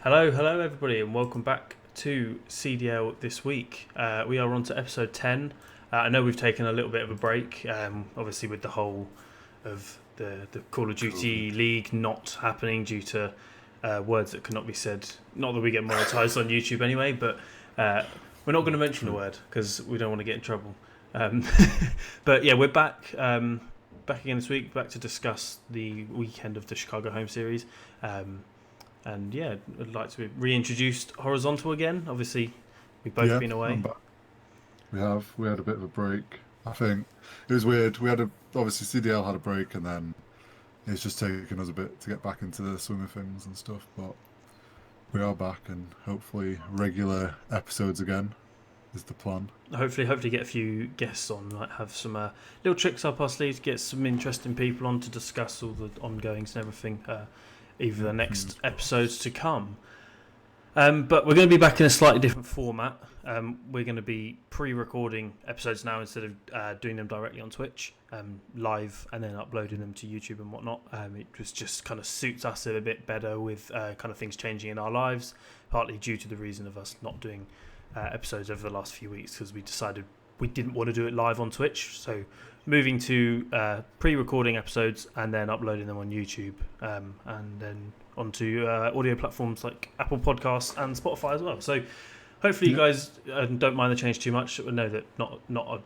Hello everybody, and welcome back to CDL this week. We are on to episode 10. I know we've taken a little bit of a break, obviously with the whole of the Call of Duty COVID. League not happening due to words that cannot be said. Not that we get monetized on YouTube anyway, but we're not going to mention the True. word because we don't want to get in trouble. Um, but yeah, we're back. Back again this week, back to discuss the weekend of the Chicago Home Series. And yeah, I'd like to be reintroduced horizontal again. Obviously, we've both Yeah, been I'm away. back. We had a bit of a break. I think it was weird. Obviously CDL had a break, and then it's just taken us a bit to get back into the swing of things and stuff. But we are back, and hopefully regular episodes again is the plan. Hopefully get a few guests on. Might have some little tricks up our sleeves. Get some interesting people on to discuss all the ongoings and everything. Either the Yeah, next fingers episodes crossed. to come. But we're going to be back in a slightly different format. We're going to be pre-recording episodes now instead of doing them directly on Twitch, live, and then uploading them to YouTube and whatnot. It just kind of suits us a bit better with kind of things changing in our lives, partly due to the reason of us not doing episodes over the last few weeks because we decided we didn't want to do it live on Twitch. So moving to pre-recording episodes and then uploading them on YouTube, and then onto audio platforms like Apple Podcasts and Spotify as well. So hopefully you Yeah, guys don't mind the change too much. We know that not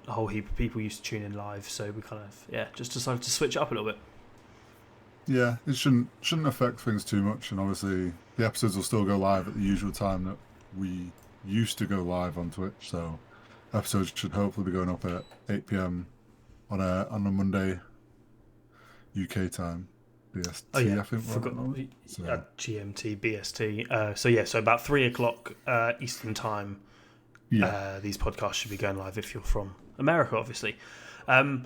a whole heap of people used to tune in live, so we kind of just decided to switch it up a little bit. yeah. It shouldn't affect things too much, and obviously the episodes will still go live at the usual time that we used to go live on Twitch. So episodes should hopefully be going up at 8 p.m. on a Monday UK time, Oh yeah, BST, I think we're on at forgot the moment. So GMT BST. So about 3 o'clock Eastern time. yeah, These podcasts should be going live if you're from America, obviously. Um,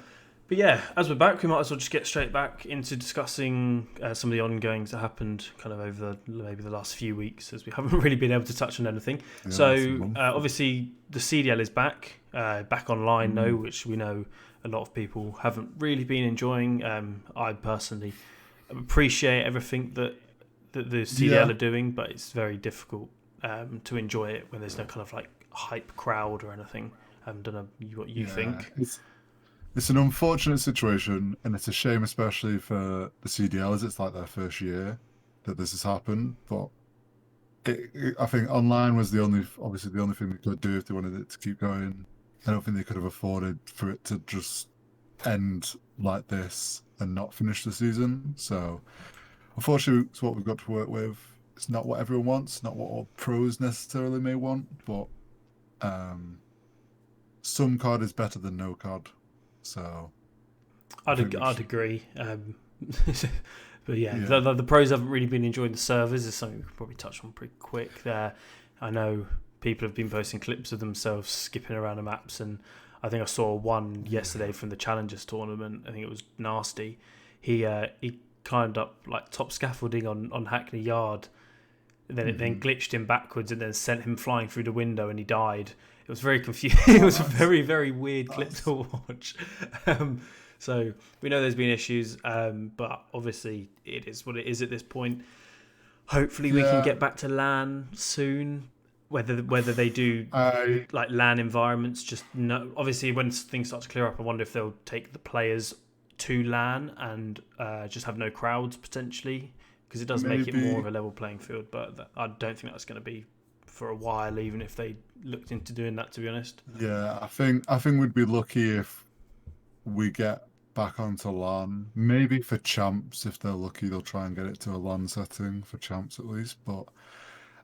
but yeah, as we're back, we might as well just get straight back into discussing some of the ongoings that happened kind of over maybe the last few weeks, as we haven't really been able to touch on anything. yeah, that's a So month. obviously the CDL is back online now, Mm, which we know a lot of people haven't really been enjoying. I personally appreciate everything that the CDL yeah, are doing, but it's very difficult to enjoy it when there's no kind of like hype crowd or anything. I don't know what you yeah. think. It's an unfortunate situation, and it's a shame, especially for the CDL, as it's like their first year that this has happened. But I think online was obviously the only thing they could do if they wanted it to keep going. I don't think they could have afforded for it to just end like this and not finish the season. So unfortunately, it's what we've got to work with. It's not what everyone wants, not what all pros necessarily may want, but um, some card is better than no card. So I think we I'd just, agree. But yeah, yeah, the pros haven't really been enjoying the servers. Is something we could probably touch on pretty quick there. I know people have been posting clips of themselves skipping around the maps, and I think I saw one yesterday yeah. from the Challengers tournament. I think it was nasty. He climbed up like top scaffolding on Hackney Yard. And then it then Hmm. glitched him backwards and then sent him flying through the window and he died. It was very confusing. It Oh, was a very weird clip that's to watch. Um, so we know there's been issues, but obviously it is what it is at this point. Hopefully we can yeah. get back to LAN soon. Whether they do I like LAN environments, just no. Obviously when things start to clear up, I wonder if they'll take the players to LAN and just have no crowds potentially, because it does make it more maybe of a level playing field. But I don't think that's going to be for a while, even if they looked into doing that. To be honest. yeah. I think we'd be lucky if we get back onto LAN. Maybe for champs, if they're lucky, they'll try and get it to a LAN setting for champs at least. But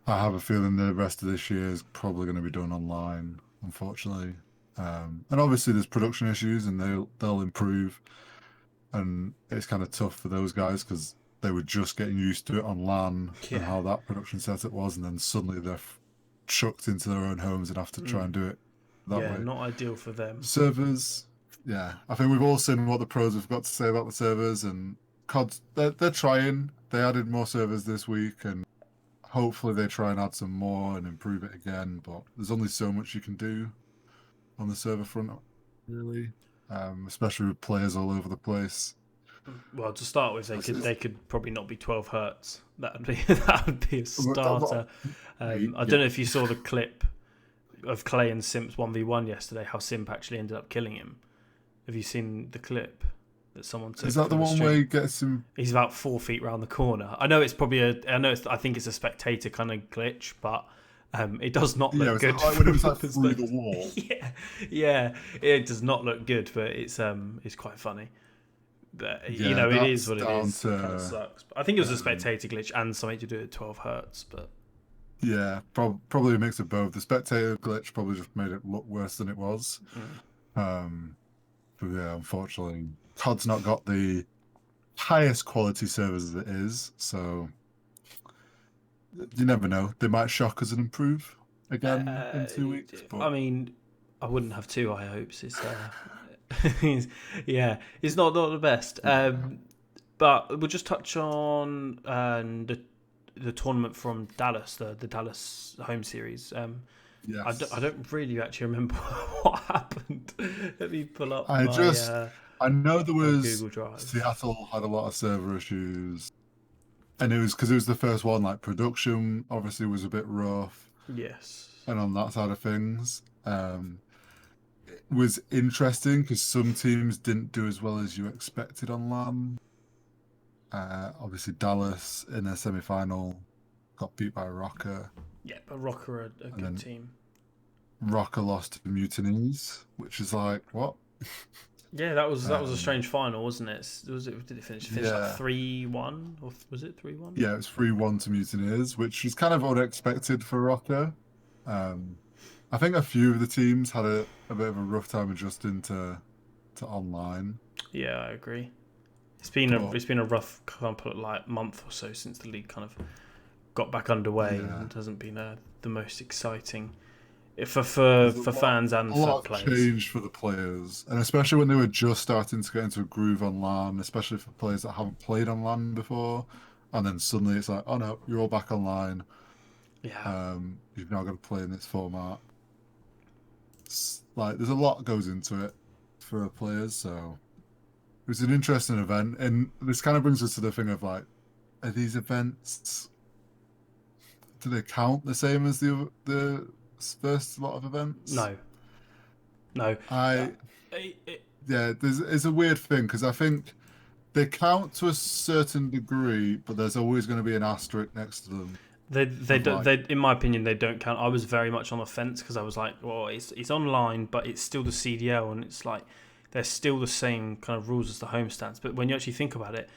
I have a feeling the rest of this year is probably going to be done online, unfortunately. And obviously there's production issues, and they'll improve. And it's kind of tough for those guys because they were just getting used to it on LAN and Yeah. how that production setup was, and then suddenly they're chucked into their own homes and have to try Mm. and do it that Yeah, way. not ideal for them. Servers, yeah, I think we've all seen what the pros have got to say about the servers, and COD, they're trying. They added more servers this week, and hopefully they try and add some more and improve it again. But there's only so much you can do on the server front, really, especially with players all over the place. Well, to start with, That's they could probably not be 12 hertz. That would be that would be a starter. I don't know if you saw the clip of Clay and Simp's 1v1 yesterday. How Simp actually ended up killing him. Have you seen the clip that someone took? Is that the one where he gets him? He's about 4 feet round the corner. I know it's probably I think it's a spectator kind of glitch, but it does not look good. Like when it was like through the wall. yeah, it does not look good, but it's quite funny. But it is what it is. It kind of sucks. But I think it was a spectator glitch and something to do at 12 hertz. But yeah, probably a mix of both. The spectator glitch probably just made it look worse than it was. But yeah, unfortunately, COD's not got the highest quality servers as it is, so you never know. They might shock us and improve again in 2 weeks. But... I mean, I wouldn't have too high hopes. It's it's not the best. But we'll just touch on the tournament from Dallas, the Dallas home series. Yes. I don't really actually remember what happened. Let me pull up. I know there was Google Drive. Seattle had a lot of server issues, and it was because it was the first one. Like production, obviously, was a bit rough. Yes. And on that side of things, it was interesting because some teams didn't do as well as you expected on LAN. Obviously, Dallas in their semi-final got beat by Rocker. Yeah, but Rocker are a good team. Rocker lost to Mutinies, which is like what? Yeah, that was a strange final, wasn't it? Did it finish like 3-1 or was it 3-1? Yeah, it was 3-1 to Mutineers, which was kind of unexpected for Rocker. I think a few of the teams had a bit of a rough time adjusting to online. Yeah, I agree. It's been a rough couple of like month or so since the league kind of got back underway, and it hasn't been the most exciting for fans and for players. Change for the players, and especially when they were just starting to get into a groove on LAN, especially for players that haven't played on LAN before, and then suddenly it's like, oh no, you're all back online. Yeah. You've now got to play in this format. It's like there's a lot goes into it for players, so it was an interesting event, and this kind of brings us to the thing of like, are these events? Do they count the same as the first lot of events? No. It's a weird thing because I think they count to a certain degree, but there's always going to be an asterisk next to them. They don't. They, in my opinion, they don't count. I was very much on the fence because I was like, well, it's online, but it's still the CDL, and it's like they're still the same kind of rules as the homestands. But when you actually think about it,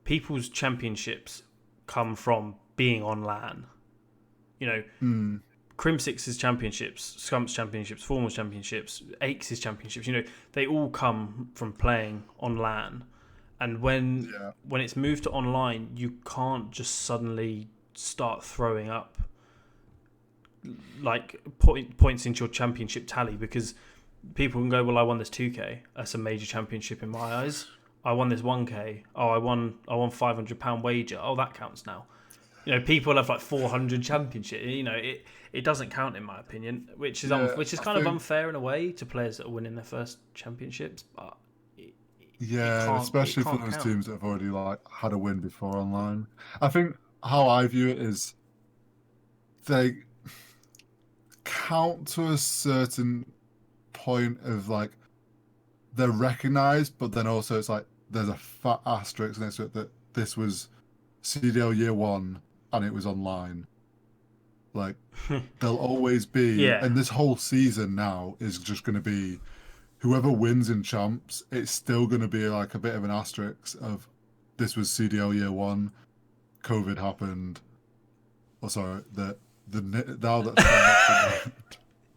people's championships come from being on LAN. You know, Crimsix's championships, Scump's championships, Formal's championships, Aches' championships, you know, they all come from playing on LAN. And when it's moved to online, you can't just suddenly start throwing up like points into your championship tally, because people can go, well, I won this 2K. That's a major championship in my eyes. I won this 1K. Oh, I won £500 wager. Oh, that counts now. You know, people have like 400 championships. You know, it doesn't count in my opinion, which is kind of unfair in a way to players that are winning their first championships. But especially for those teams that have already like had a win before online. I think how I view it is they count to a certain point of like they're recognized, but then also it's like there's a fat asterisk next to it that this was CDL year 1 and it was online. Like there'll always be, and this whole season now is just going to be whoever wins in champs. It's still going to be like a bit of an asterisk of this was CDL year 1. COVID happened. Oh, sorry. Now that's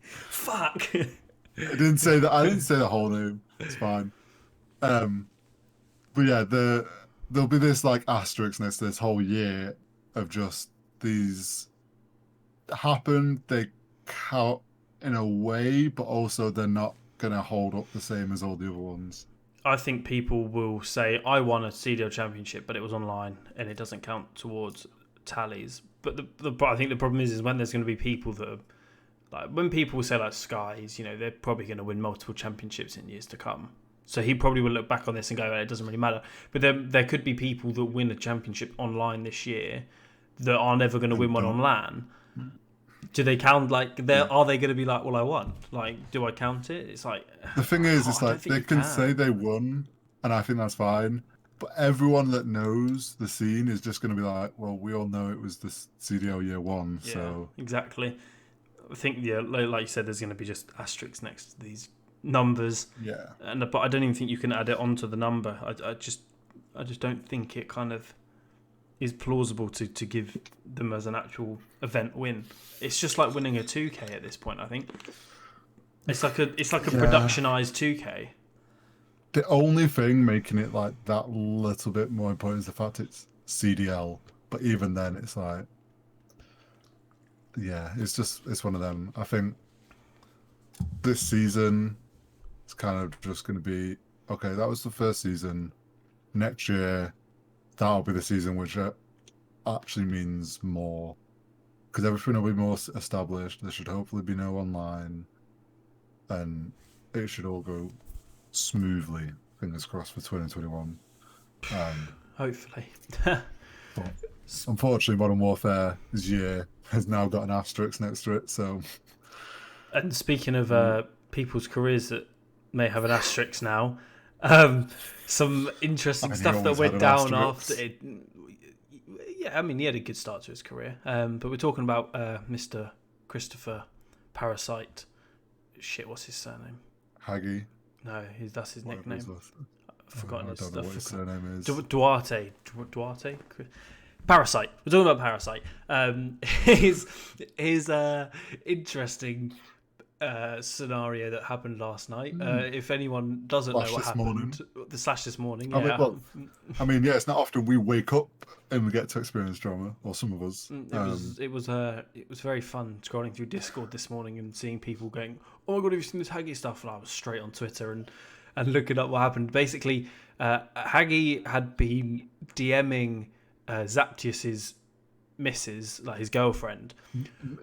fuck. I didn't say that. I didn't say the whole name. It's fine. But yeah, there'll be this like asterisk next to this whole year of just these happened. They count in a way, but also they're not gonna hold up the same as all the other ones. I think people will say, I won a CDL championship, but it was online and it doesn't count towards tallies. But I think the problem is when there's going to be people that are, like, when people say like Skies, you know, they're probably going to win multiple championships in years to come. So he probably will look back on this and go, it doesn't really matter. But there could be people that win a championship online this year that are never going to win one on LAN. Do they count are they going to be like, well, I won? Like, do I count it? It's like The thing is, it's like they can say they won, and I think that's fine. But everyone that knows the scene is just going to be like, well, we all know it was the CDL year 1, yeah, so exactly. I think like you said, there's going to be just asterisks next to these numbers. Yeah. But I don't even think you can add it onto the number. I just don't think it kind of is plausible to give them as an actual event win. It's just like winning a 2K at this point. I think it's like a productionized 2K. The only thing making it like that little bit more important is the fact it's CDL. But even then, it's like, yeah, it's one of them. I think this season, it's kind of just going to be, okay, that was the first season. Next year, that'll be the season which actually means more. Because everything will be more established. There should hopefully be no online. And it should all go smoothly. Fingers crossed for 2021. Hopefully. But unfortunately, Modern Warfare's year has now got an asterisk next to it. So. And speaking of people's careers that may have an asterisk now, some interesting stuff that went down after it. Yeah, I mean, he had a good start to his career. But we're talking about Mr. Christopher Parasite. Shit, what's his surname? Haggy. No, that's his nickname. I've forgotten his stuff. I don't know what his surname is. Duarte. Parasite. We're talking about Parasite. His interesting scenario that happened last night. If anyone doesn't know what happened, the slash this morning. Yeah. I mean, it's not often we wake up and we get to experience drama, or some of us. It was very fun scrolling through Discord this morning and seeing people going, "Oh my god, have you seen this Haggy stuff?" And I was straight on Twitter and looking up what happened. Basically, Haggy had been DMing Zaptius's missus, like his girlfriend,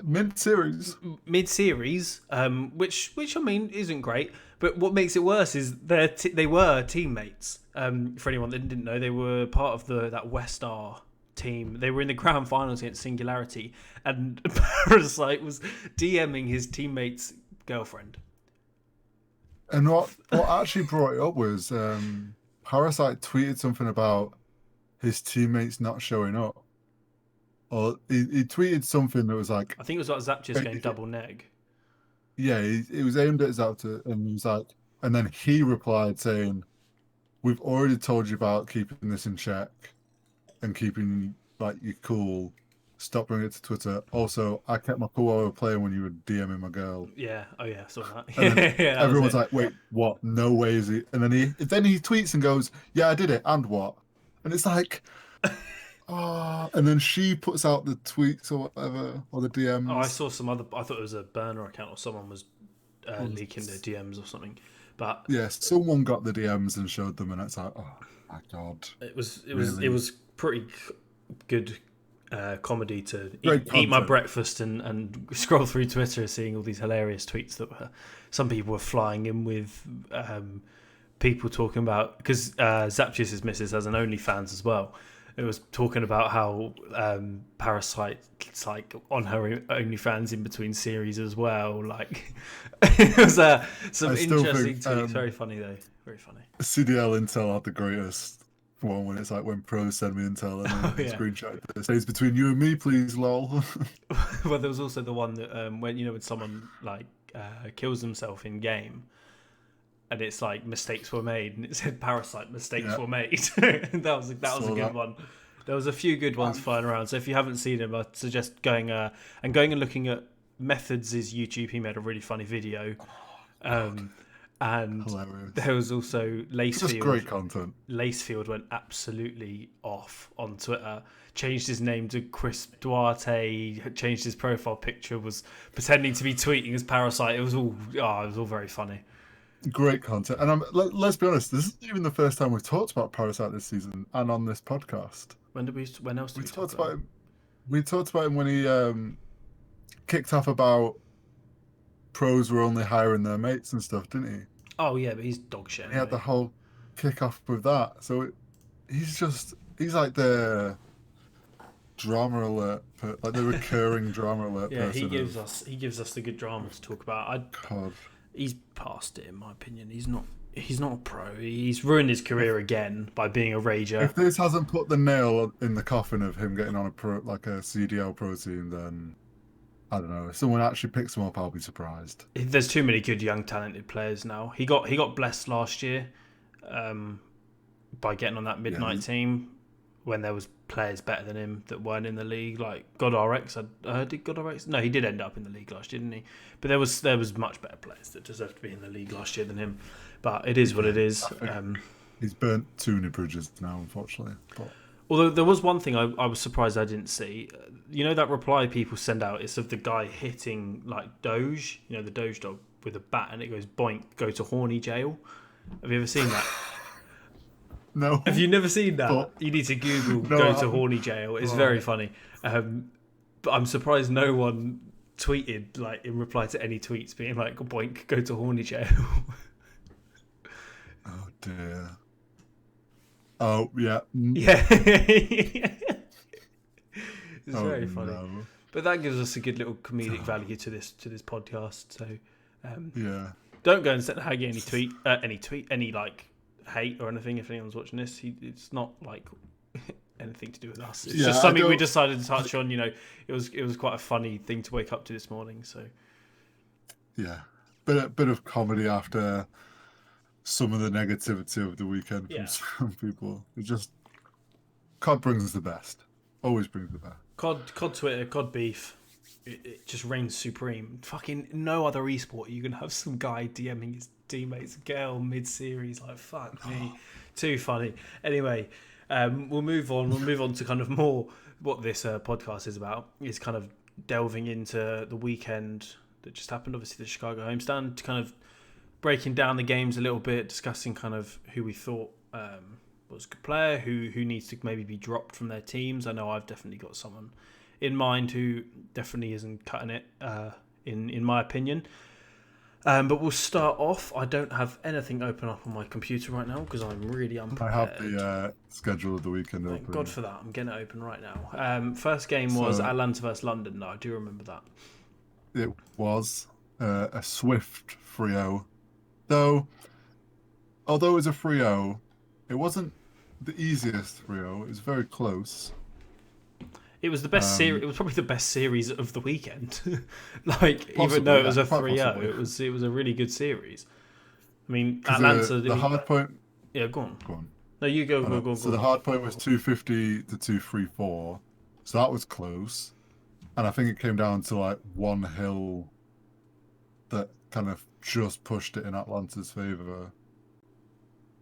mid-series, which I mean isn't great, but what makes it worse is they were teammates. For anyone that didn't know, they were part of that West R team. They were in the grand finals against Singularity, and Parasite was DMing his teammate's girlfriend. And what actually brought it up was Parasite tweeted something about his teammates not showing up. Or he tweeted something that was like, I think it was like Zaptius going double neg. Yeah, it was aimed at Zaptius, and he was like, and then he replied saying, "We've already told you about keeping this in check and keeping like you cool. Stop bringing it to Twitter. Also, I kept my cool while we were playing when you were DMing my girl." Yeah. Oh yeah, I saw that. Yeah, everyone's like, "Wait, what? No way is he?" And then he tweets and goes, "Yeah, I did it. And what?" And it's like. And then she puts out the tweets or whatever, or the DMs. Oh, I saw some other. I thought it was a burner account or someone was leaking their DMs or something. But yes, someone got the DMs and showed them, and it's like, oh my god! It was pretty good comedy to eat my breakfast and scroll through Twitter, seeing all these hilarious tweets that some people were flying in with. People talking about because Zaptius' missus has an OnlyFans as well. It was talking about how Parasite's like on her OnlyFans in between series as well. Like it was some interesting tweets. Very funny though. Very funny. CDL Intel had the greatest one when it's like when pros send me Intel and then screenshot it. Stays between you and me, please, lol. Well, there was also the one that when someone like kills themselves in game. And it's like mistakes were made, and it said Parasite mistakes were made. that was a good one. There was a few good ones flying around. So if you haven't seen them, I suggest going and looking at Methods' YouTube. He made a really funny video, and hilarious. There was also Lacefield. Just great content. Lacefield went absolutely off on Twitter. Changed his name to Chris Duarte. Changed his profile picture. Was pretending to be tweeting as Parasite. It was all very funny. Great content, and let's be honest. This isn't even the first time we've talked about Parasite this season, and on this podcast. When else did we talked about him? We talked about him when he kicked off about pros were only hiring their mates and stuff, didn't he? Oh yeah, but he's dog shit. He had the Anyway. whole kick off with that. So he's like the drama alert, like the recurring drama alert Yeah, he person gives of us the good drama to talk about. God. He's past it in my opinion. He's not a pro. He's ruined his career again by being a rager. If this hasn't put the nail in the coffin of him getting on like a CDL pro team, then I don't know. If someone actually picks him up, I'll be surprised. There's too many good young talented players now. He got blessed last year by getting on that Yeah, midnight team when there was players better than him that weren't in the league. Like God RX, did God RX? No, he did end up in the league last year, didn't he? But there was much better players that deserved to be in the league last year than him. But it is what it is. he's burnt too many bridges now, unfortunately. But Although there was one thing I was surprised I didn't see. You know that reply people send out is of the guy hitting like Doge, the Doge dog with a bat, and it goes boink, go to horny jail. Have you ever seen that? no. Have you never seen that? But, You need to Google no, go to horny jail. It's very right. funny. But I'm surprised no one tweeted like in reply to any tweets being like boink, go to horny jail. Oh dear. Oh yeah. Yeah. It's Oh, very funny. no. But that gives us a good little comedic value to this podcast. So Yeah. don't go and send Haggy any like hate or anything if anyone's watching this. It's not like anything to do with us. It's just something we decided to touch on. It was quite a funny thing to wake up to this morning. So Yeah. Bit of comedy after some of the negativity of the weekend from some people. It just COD brings the best. Always brings the best. COD Twitter, COD beef. It just reigns supreme. Fucking no other esport you can have some guy DMing his teammates girl mid-series. Like, fuck me. Too funny. Anyway, we'll move on. We'll move on to kind of more what this podcast is about. Is kind of delving into the weekend that just happened. Obviously, the Chicago Homestand. To kind of breaking down the games a little bit, discussing kind of who we thought was a good player, who needs to maybe be dropped from their teams. I know I've definitely got someone in mind who definitely isn't cutting it, in my opinion. But we'll start off. I don't have anything open up on my computer right now because I'm really unprepared. I have the schedule of the weekend Thank open. God for that. I'm getting it open right now. First game was Atlanta versus London. No, I do remember that. It was a swift 3-0. Although it was a 3-0, it wasn't the easiest 3-0. It was very close. It was the best series. It was probably the best series of the weekend. Possibly, even though it was a quite 3-0, possibly. it was a really good series. I mean, 'Cause Atlanta. the hard point. Yeah, go on. Go on. No, you go. So the hard point was 250 to 234. So that was close. And I think it came down to like one hill that kind of just pushed it in Atlanta's favour.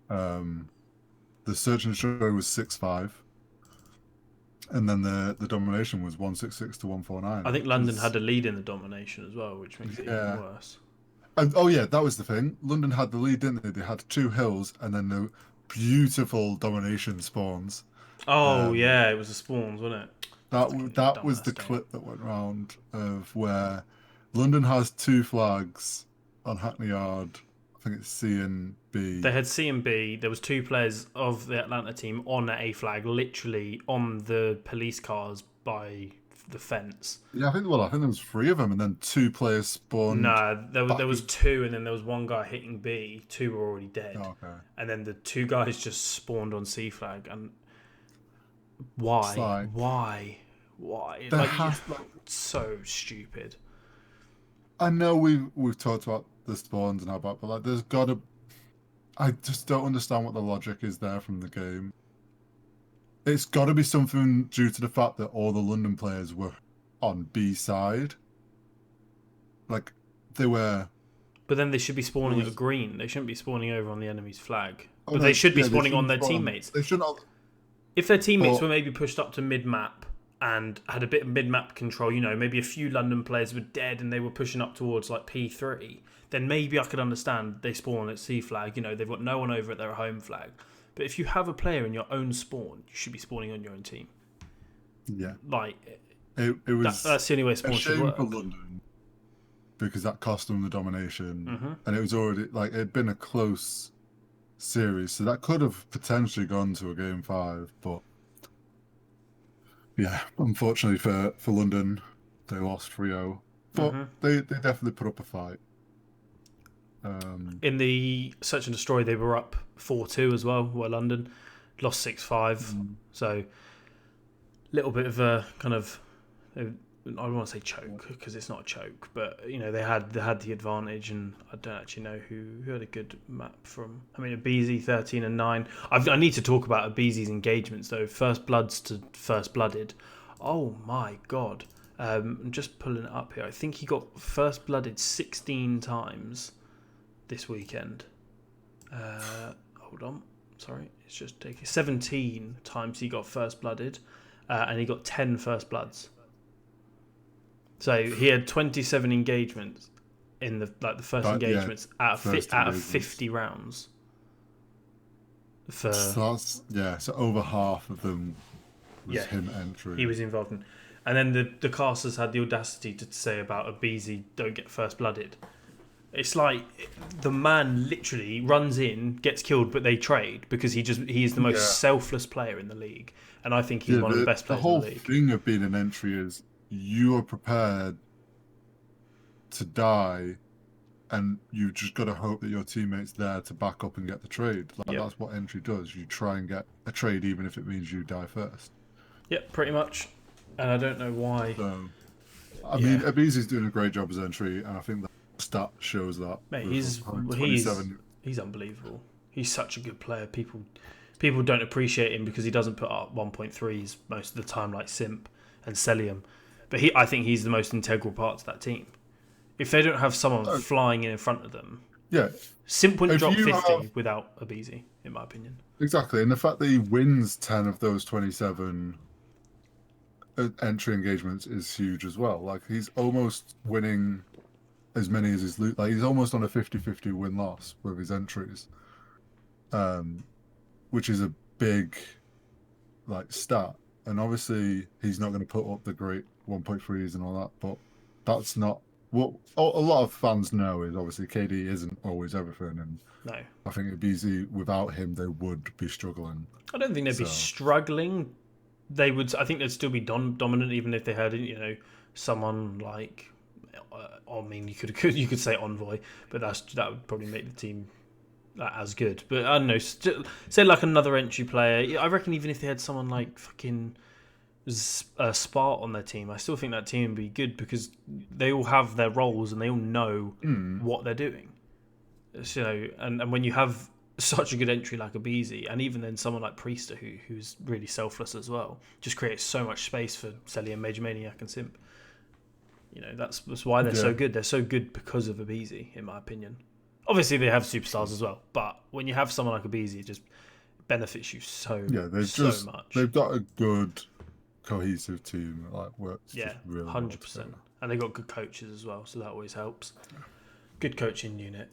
The search and destroy was 6-5. And then the domination was 166 to 149. I think London had a lead in the domination as well, which makes it even worse. And, oh yeah, that was the thing. London had the lead, didn't they? They had 2 hills and then the beautiful domination spawns. Oh yeah, it was the spawns, wasn't it? That was the clip that went round of where London has 2 flags on Hackney Yard. I think it's C and B. They had C and B. There was 2 players of the Atlanta team on A flag, literally on the police cars by the fence. Yeah, I think there was 3 of them, and then 2 players spawned. No, there was 2, and then there was one guy hitting B. 2 were already dead, and then the 2 guys just spawned on C flag. And why? So stupid. I know we've talked about the spawns and how bad, but like, there's gotta. I just don't understand what the logic is there from the game. It's got to be something due to the fact that all the London players were on B side. Like, they were. But then they should be spawning at green. They shouldn't be spawning over on the enemy's flag. Oh, but they should be spawning on their teammates. They shouldn't. If their teammates were maybe pushed up to mid-map and had a bit of mid-map control, maybe a few London players were dead and they were pushing up towards like P3, then maybe I could understand they spawn at C flag. They've got no one over at their home flag. But if you have a player in your own spawn, you should be spawning on your own team. Yeah. Like, it was that's the only way spawn should work. For London. because that cost them the domination, Mm-hmm. and it was already like it'd been a close series, so that could have potentially gone to a game 5. But yeah, unfortunately for London, they lost 3-0. But Mm-hmm. they definitely put up a fight. In the Search and Destroy, they were up 4-2 as well, where London lost 6-5. So, little bit of a kind of, I don't want to say choke because it's not a choke, but they had the advantage, and I don't actually know who had a good map from. I mean, Abizi 13-9. I need to talk about Abizi's engagements though. First Bloods to First Blooded. Oh my god! I'm just pulling it up here. I think he got First Blooded 16 times this weekend. Hold on, sorry, it's just taking 17 times he got First Blooded, and he got 10 First Bloods. So he had 27 engagements in the first engagements out of 50 rounds. So over half of them was him entering. He was involved in. And then the casters had the audacity to say about Abizi don't get First Blooded. It's like the man literally runs in, gets killed, but they trade because he is the most selfless player in the league, and I think he's one of the best players in the league. The whole thing of being an entry is you are prepared to die, and you just got to hope that your teammate's there to back up and get the trade. That's what entry does. You try and get a trade, even if it means you die first. Yep, pretty much. And I don't know why. So, I mean, Abizi's doing a great job as entry, and I think that stat shows that. Mate, he's unbelievable. He's such a good player. People don't appreciate him because he doesn't put up 1.3s most of the time like Simp and Celium. But I think he's the most integral part to that team. If they don't have someone flying in front of them, Simp wouldn't drop 50 without Abizi, in my opinion. Exactly, and the fact that he wins 10 of those 27 entry engagements is huge as well. Like, he's almost winning as many as his loot. Like, he's almost on a 50-50 win-loss with his entries, which is a big stat. And obviously, he's not going to put up the great 1.3s and all that, but that's not what a lot of fans know. Is obviously KD isn't always everything, and no, I think it'd be easy without him. They would be struggling. I don't think they'd be struggling. They would. I think they'd still be dominant, even if they had someone like. I mean, you could say Envoy, but that would probably make the team as good. But I don't know. Say like another entry player. I reckon even if they had someone like fucking Spart on their team, I still think that team would be good because they all have their roles and they all know what they're doing. So and when you have such a good entry like Abizi, and even then someone like Priester who's really selfless as well, just creates so much space for Celium, Major Maniac, and Simp. That's why they're so good. They're so good because of Abizi, in my opinion. Obviously, they have superstars as well, but when you have someone like Abizi, it just benefits you so much. They've got a good, cohesive team that works. Yeah, really 100%. And they've got good coaches as well, so that always helps. Good coaching unit.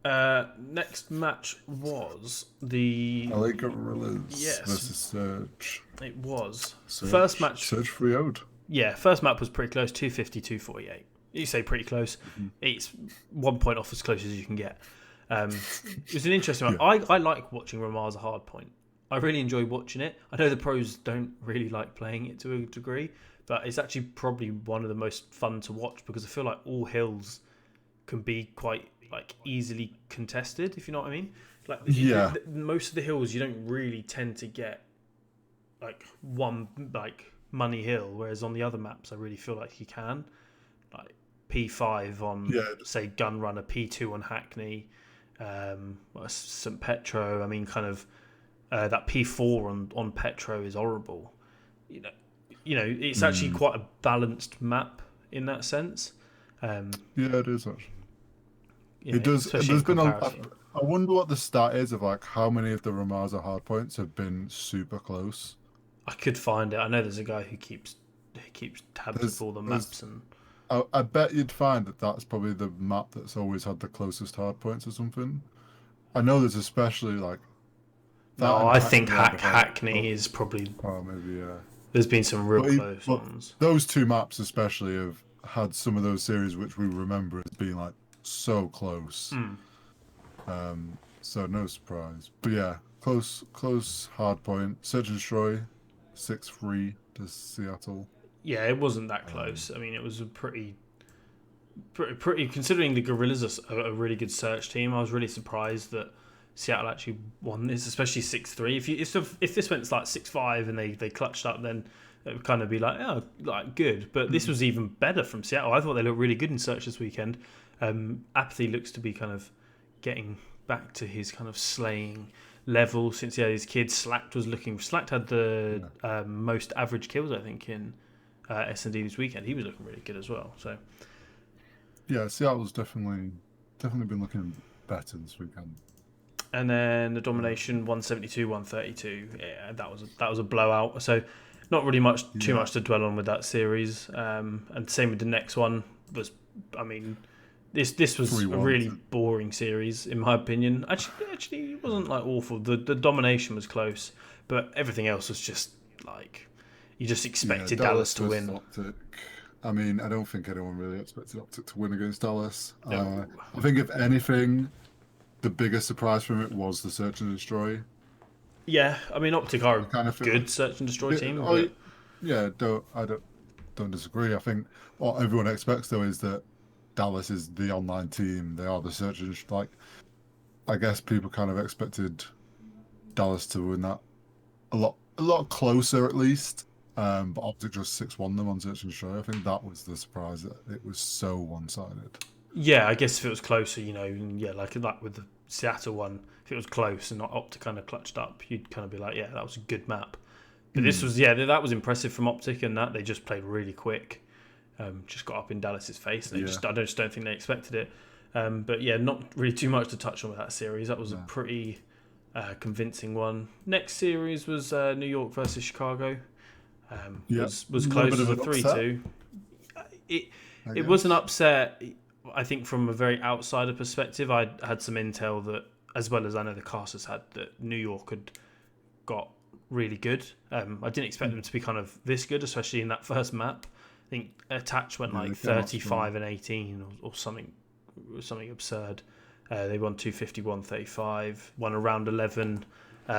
Next match was the LA Gorillas versus Surge. It was first match. Surge 3-0'd. Yeah, first map was pretty close, 250-248. You say pretty close. It's 1 point off as close as you can get. It was an interesting one. I like watching Ramar's Hardpoint. I really enjoy watching it. I know the pros don't really like playing it to a degree, but it's actually probably one of the most fun to watch because I feel like all hills can be quite easily contested, if you know what I mean. Most of the hills you don't really tend to get one money hill, whereas on the other maps I really feel like you can, like P5 on say Gun Runner, P2 on Hackney, St Petro. I mean, kind of that P4 on Petro is horrible. It's actually quite a balanced map in that sense. It is actually. It does. There's been I wonder what the stat is of how many of the Ramaza hardpoints have been super close. I could find it. I know there's a guy who keeps tabs of all the maps, and I bet you'd find that that's probably the map that's always had the closest hardpoints or something. I know there's especially No, I think Hackney is probably. Oh, maybe yeah. There's been some real close ones. Those two maps especially have had some of those series which we remember as being like so close. So no surprise. But yeah, close hard point. Search and Destroy, 6-3 to Seattle. Yeah, it wasn't that close. I mean, it was a pretty considering the Gorillas are a really good search team. I was really surprised that Seattle actually won this, especially 6-3. If this went like 6-5 and they clutched up, then it would kind of be like, oh, like good. But this was even better from Seattle. I thought they looked really good in search this weekend. Apathy looks to be kind of getting back to his kind of slaying level since his kids. Slack had the most average kills, I think, in S&D this weekend. He was looking really good as well. So yeah, Seattle's definitely been looking better this weekend. And then the domination 172-132. Yeah, that was a blowout. So not really too much to dwell on with that series. And same with the next one. This was a really boring series in my opinion. Actually, it wasn't like awful. The domination was close, but everything else was just like you just expected Dallas to win. Optic. I mean, I don't think anyone really expected Optic to win against Dallas. No. I think if anything, the biggest surprise from it was the Search and Destroy. Yeah, I mean, Optic are a good Search and Destroy team. Yeah, I don't disagree. I think what everyone expects though is that Dallas is the online team. They are the Search and Destroy. I guess people kind of expected Dallas to win that a lot closer at least. But Optic just 6-1 them on Search and Destroy. I think that was the surprise, that it was so one-sided. Yeah, I guess if it was closer, like with the Seattle one, if it was close and not Optic kind of clutched up, you'd kind of be like, yeah, that was a good map. But this was, that was impressive from Optic, and that they just played really quick. Just got up in Dallas's face. And I just don't think they expected it. But yeah, not really too much to touch on with that series. That was a pretty convincing one. Next series was New York versus Chicago. Was close as a 3-2. It was an upset. I think from a very outsider perspective, I had some intel that, as well as I know the casters had, that New York had got really good. I didn't expect them to be kind of this good, especially in that first map. I think Attach went like 35-18 or something absurd. They won 250-135, won a round 11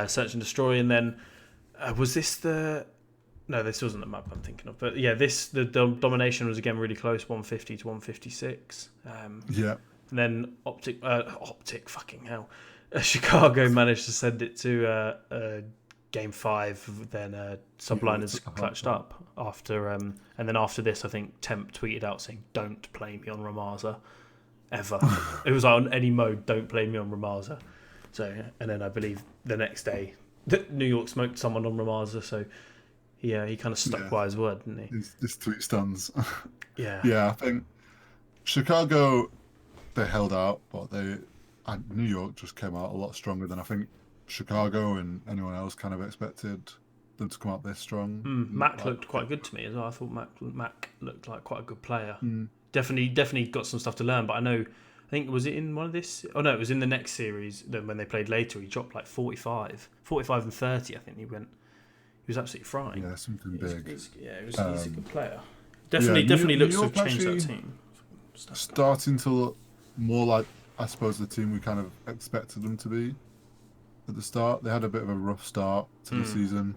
Search and Destroy, and then was this the... No, this wasn't the map I'm thinking of. But yeah, the domination was again really close, 150-156. And then Optic, fucking hell. Chicago managed to send it to game 5. Then Subliners clutched up after. And then after this, I think Temp tweeted out saying, "Don't play me on Ramaza, ever." It was like on any mode, "Don't play me on Ramaza." So, and then I believe the next day, New York smoked someone on Ramaza. So. Yeah, he kind of stuck by his word, didn't he? His tweet stands. Yeah. Yeah, I think Chicago, they held out, but New York just came out a lot stronger than I think Chicago and anyone else kind of expected them to come out this strong. Mac looked quite good to me as well. I thought Mac looked like quite a good player. Definitely got some stuff to learn, but I think, was it in one of this? Oh no, it was in the next series. Then when they played later, he dropped like 45 and 30. I think he went. He was absolutely frying. Yeah, something big. He's a good player. Definitely looks to have changed that team. Starting to look more like, I suppose, the team we kind of expected them to be at the start. They had a bit of a rough start to the season.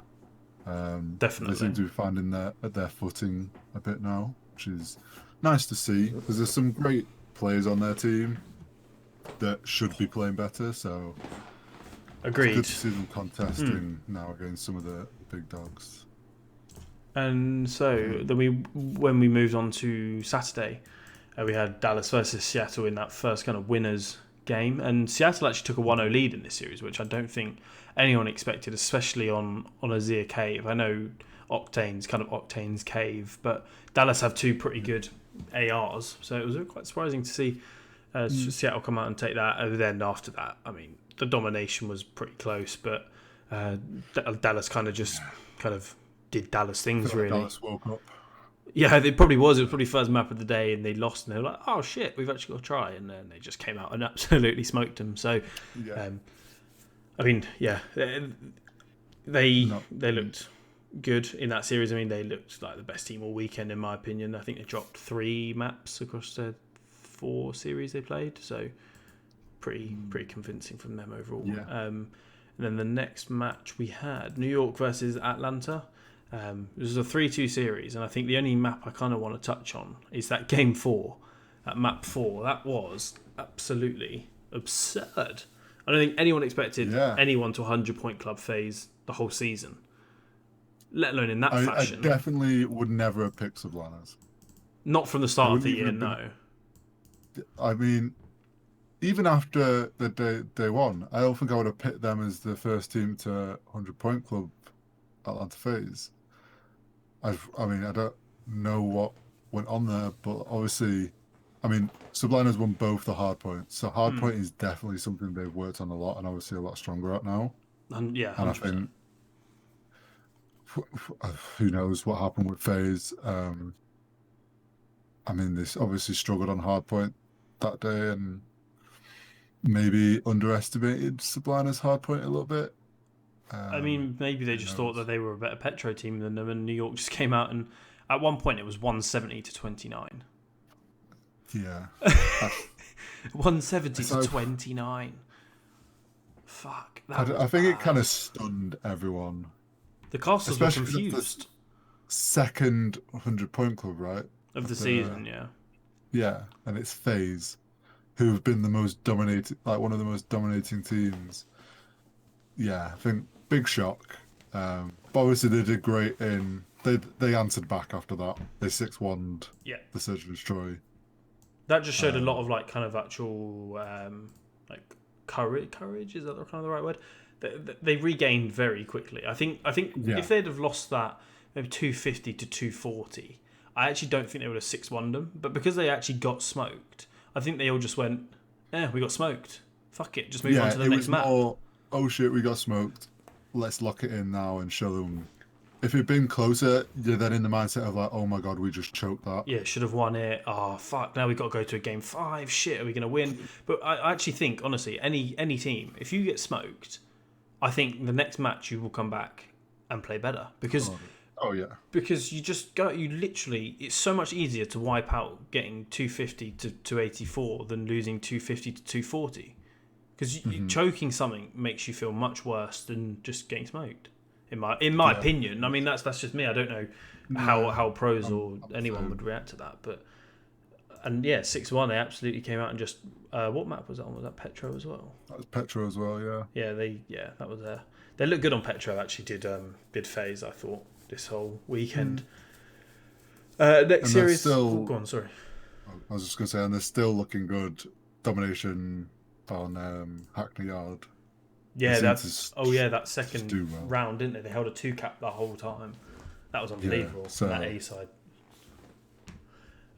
Definitely. They seem to be finding their footing a bit now, which is nice to see, because there's some great players on their team that should be playing better, so... Agreed. It's good to see them contesting now against some of the big dogs. And so then when we moved on to Saturday, we had Dallas versus Seattle in that first kind of winners game, and Seattle actually took a 1-0 lead in this series, which I don't think anyone expected, especially on Azir Cave. I know Octane's Cave, but Dallas have two pretty good ARs, so it was quite surprising to see Seattle come out and take that. And then after that, I mean, the domination was pretty close, but Dallas kind of did Dallas things, really. Dallas woke up. Yeah, it probably was. It was probably first map of the day, and they lost, and they were like, "Oh shit, we've actually got to try." And then they just came out and absolutely smoked them. So, I mean, yeah, they looked good in that series. I mean, they looked like the best team all weekend, in my opinion. I think they dropped 3 maps across the 4 series they played, so pretty convincing from them overall. Yeah. And then the next match we had New York versus Atlanta. It was a 3-2 series, and I think the only map I kind of want to touch on is that game 4, at map 4. That was absolutely absurd. I don't think anyone expected anyone to 100-point club FAZE the whole season, let alone in that fashion. I definitely would never have picked Subliners. Not from the start of the year, no. I mean, even after the day one, I don't think I would have picked them as the first team to 100-point club Atlanta FAZE. I mean, I don't know what went on there, but obviously, I mean, Subliners won both the hard points, so hard point is definitely something they've worked on a lot and obviously a lot stronger at now. Yeah, 100%. And I think who knows what happened with FAZE. I mean, they obviously struggled on hard point that day and maybe underestimated Subliners hard point a little bit. I mean, maybe they just thought that they were a better Petro team than them, and New York just came out and at one point it was 170 to 29. Yeah. 170 to 29. Fuck. I think it kind of stunned everyone. The castles were confused. The second 100-point club, right? Of the season, yeah. Yeah, and it's FAZE, who've been the most dominating, like one of the most dominating teams. Yeah, I think big shock. But obviously they did great in. They answered back after that. They 6-1'd the Search and Destroy. That just showed a lot of like kind of actual like courage. Is that kind of the right word? They regained very quickly. I think if they'd have lost that maybe 250 to 240, I actually don't think they would have 6-1'd them. But because they actually got smoked, I think they all just went, we got smoked. Fuck it, just move on to the next map. Oh shit, we got smoked. Let's lock it in now and show them. If it'd been closer, you're then in the mindset of like, oh my god, we just choked that. Yeah, should have won it. Oh fuck, now we've got to go to a game 5. Shit, are we going to win? But I actually think, honestly, any team, if you get smoked, I think the next match you will come back and play better because. Oh yeah. Because you literally, it's so much easier to wipe out getting 250 to 284 than losing 250 to 240. Because choking something makes you feel much worse than just getting smoked. In my opinion, I mean that's just me. I don't know how pros or anyone would react to that, but 6-1 they absolutely came out and just what map was that on? Was that Petro as well? That was Petro as well, yeah. Yeah, that was there. They looked good on Petro. Actually, did FAZE. I thought this whole weekend. Next series. Go on. Sorry. I was just gonna say, and they're still looking good. Domination on Hackney Yard. Yeah, that second round, didn't they? They held a 2-cap the whole time. That was unbelievable. So, that A side.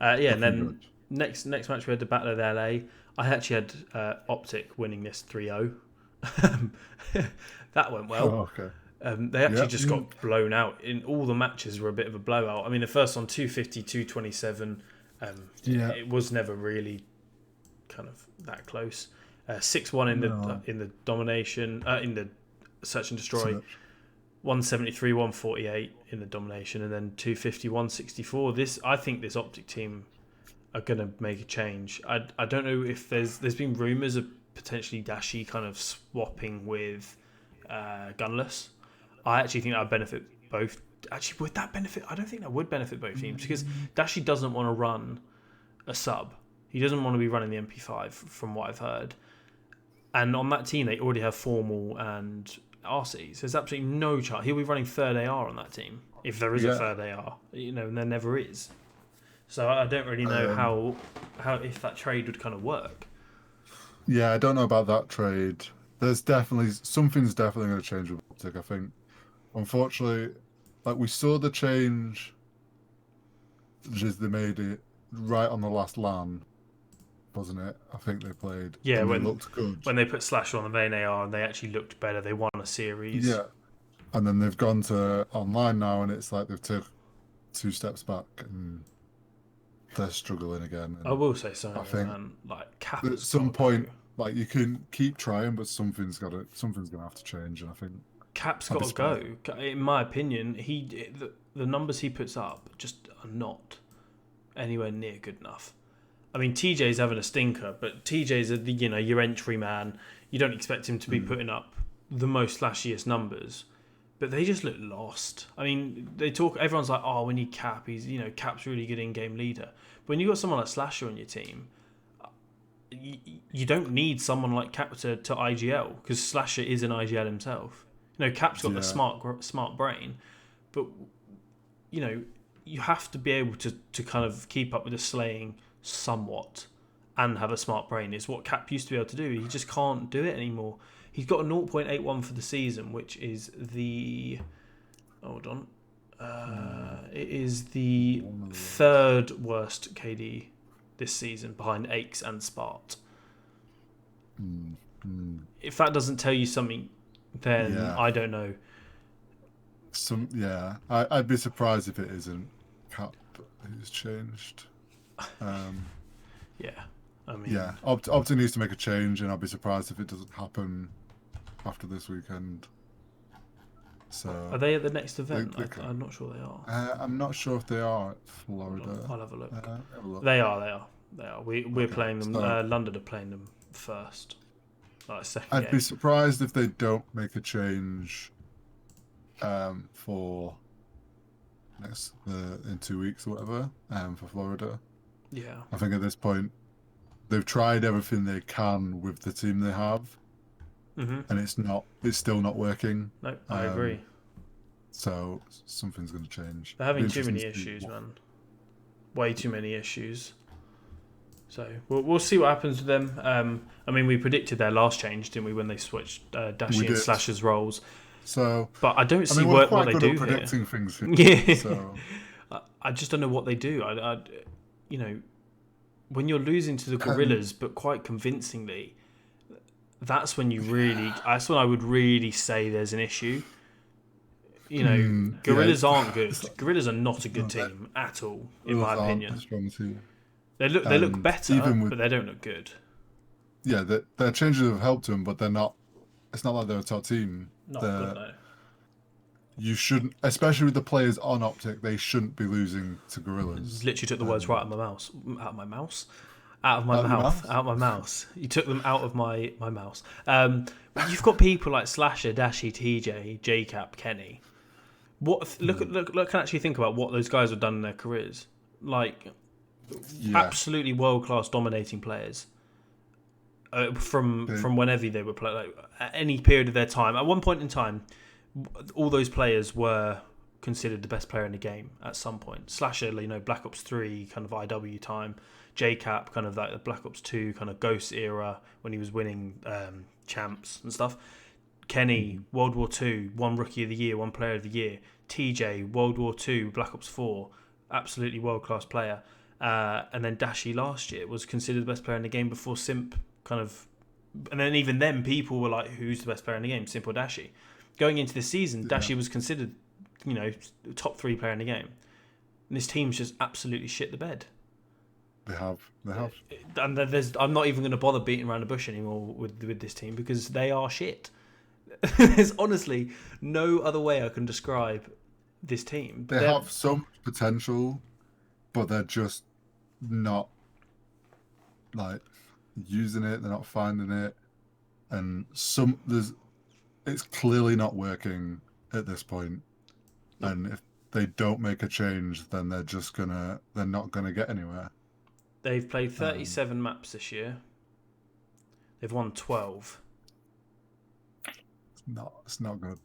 And then next match we had the Battle of the LA. I actually had Optic winning this 3-0. That went well. Oh, okay. They actually just got blown out. In all the matches were a bit of a blowout. I mean, the first one 250, 227. It was never really kind of that close. 6-1 in the domination, in the search and destroy. 173, 148 in the domination, and then 250, 164. I think this Optic team are going to make a change. I don't know if there's been rumours of potentially Dashi kind of swapping with Gunless. I actually think that would benefit both. Actually, would that benefit? I don't think that would benefit both teams because Dashi doesn't want to run a sub. He doesn't want to be running the MP5 from what I've heard. And on that team, they already have Formal and RC. So there's absolutely no chance. He'll be running third AR on that team. If there is a third AR. And there never is. So I don't really know how if that trade would kind of work. Yeah, I don't know about that trade. Something's definitely going to change with Optic, I think. Unfortunately, like we saw the change as they made it right on the last LAN, wasn't it? I think they played. Yeah, when they looked good. When they put Slash on the main AR and they actually looked better, they won a series. Yeah, and then they've gone to online now, and it's like they've took 2 steps back and they're struggling again. And I will say something, man. Like Cap at some point, like you can keep trying, but something's gonna have to change, and I think Cap's I'd got be to surprised. go. In my opinion, the numbers he puts up just are not anywhere near good enough. I mean, TJ's having a stinker, but TJ's your entry man. You don't expect him to be putting up the most flashiest numbers, but they just look lost. I mean, everyone's like, oh, we need Cap. Cap's really good in-game leader. But when you've got someone like Slasher on your team, you don't need someone like Cap to IGL, because Slasher is an IGL himself. Cap's got the smart brain, but you have to be able to kind of keep up with the slaying somewhat and have a smart brain. Is what Cap used to be able to do. He just can't do it anymore. He's got a 0.81 for the season, which is the... Hold on. It is the third worst KD this season, behind Aches and Spart. If that doesn't tell you something, then I don't know. I'd be surprised if it isn't Cap who's changed. Yeah, I mean... Opta needs to make a change, and I'll be surprised if it doesn't happen after this weekend. So are they at the next event? I'm not sure they are. I'm not sure if they are at Florida. I'll have a look. Have a look. They are. We're playing them. So, London are playing them first. Second I'd game. be surprised if they don't make a change for in 2 weeks or whatever for Florida. Yeah. I think at this point they've tried everything they can with the team they have, and it's still not working. No, I agree. So something's going to change. They're having too many issues, man. Way too many issues. So we'll see what happens with them. I mean, we predicted their last change, didn't we, when they switched Dashi and Slasher's roles? So, but I don't see we're what they good do at predicting things here. Yeah. So. I just don't know what they do. When you're losing to the Gorillas, but quite convincingly, that's when that's when I would really say there's an issue. Gorillas aren't good. Gorillas are not a good team at all, in my opinion. They look better, but they don't look good. Yeah, their changes have helped them, but they're not. It's not like they're a top team. Not good, no. You shouldn't, especially with the players on Optic, they shouldn't be losing to Gorillas. Literally took the words right out of my mouth. You took them out of my mouse. You've got people like Slasher, Dashi, TJ, JCap, Kenny. Look and actually think about what those guys have done in their careers. Like, absolutely world class dominating players. From whenever they were playing, like at any period of their time. At one point in time, all those players were considered the best player in the game at some point. Slasher, Black Ops 3 kind of IW time. JCap, kind of like the Black Ops 2 kind of Ghost era when he was winning champs and stuff. Kenny, World War 2, one Rookie of the Year, one Player of the Year. TJ, World War 2, Black Ops 4, absolutely world class player. And then Dashi last year was considered the best player in the game before Simp kind of... And then even then, people were like, who's the best player in the game, Simp or Dashi? Going into the season, Dashi was considered, top 3 player in the game. And this team's just absolutely shit the bed. They have. And I'm not even going to bother beating around the bush anymore with this team, because they are shit. There's honestly no other way I can describe this team. They have some potential, but they're just not using it. They're not finding it, and it's clearly not working at this point. And if they don't make a change, then they're not gonna get anywhere. They've played 37 maps this year. They've won 12. It's not good.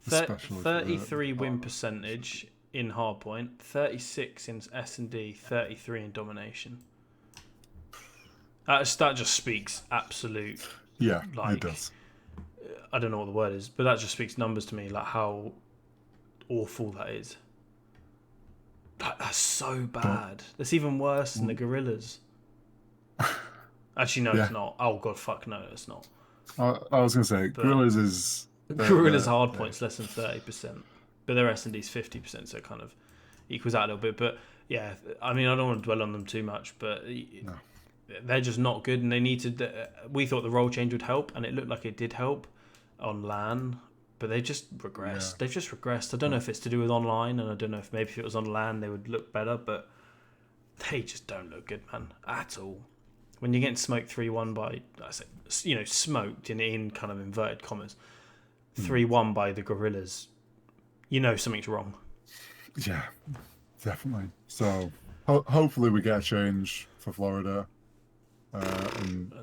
33 win percentage in hardpoint, 36 in S&D, 33 in domination. That just speaks absolute. Yeah, it does. I don't know what the word is, but that just speaks numbers to me, like how awful that is. That's so bad. That's even worse than the Gorillas. Actually, no, it's not. Oh god, fuck no, it's not. I was going to say, Gorillas is... Gorillas hard points less than 30%, but their S&D is 50%, so it kind of equals out a little bit. But yeah, I mean, I don't want to dwell on them too much, but they're just not good, and they need to... We thought the role change would help, and it looked like it did help on LAN, but they just regressed. Yeah. They've just regressed. I don't know if it's to do with online, and I don't know if maybe if it was on land they would look better, but they just don't look good, man, at all. When you're getting smoked 3-1 by, I say, smoked in kind of inverted commas, 3-1 by the Gorillas, something's wrong. Yeah, definitely. So hopefully we get a change for Florida, and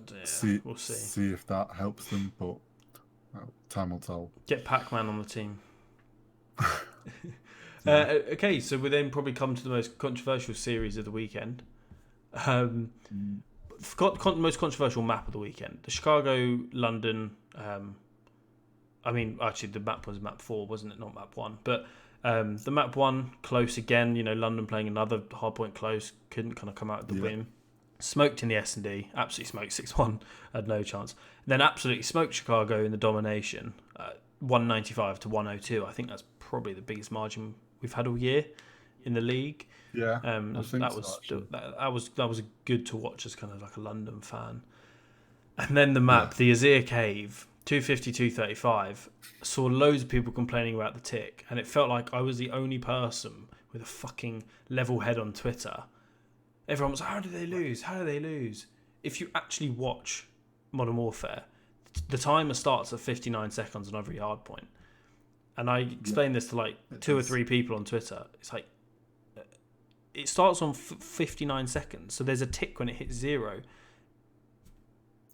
We'll see. see if that helps them. But time will tell. Get Pac-Man on the team. Okay, so we then probably come to the most controversial series of the weekend. The most controversial map of the weekend. The Chicago, London. Actually, the map was map 4, wasn't it? Not map 1. But the map 1, close again. London playing another hardpoint close. Couldn't kind of come out with the win. Smoked in the S&D. Absolutely smoked 6-1. Had no chance. Then absolutely smoked Chicago in the domination. 195 to 102. I think that's probably the biggest margin we've had all year in the league. Yeah, that was good to watch as kind of like a London fan. And then the map, the Azir Cave, 250, 235. Saw loads of people complaining about the tick, and it felt like I was the only person with a fucking level head on Twitter. Everyone was, how did they lose? How did they lose? If you actually watch Modern Warfare, the timer starts at 59 seconds on every hard point. And I explained this to like 2 or 3 people on Twitter. It's like, it starts on 59 seconds. So there's a tick when it hits 0.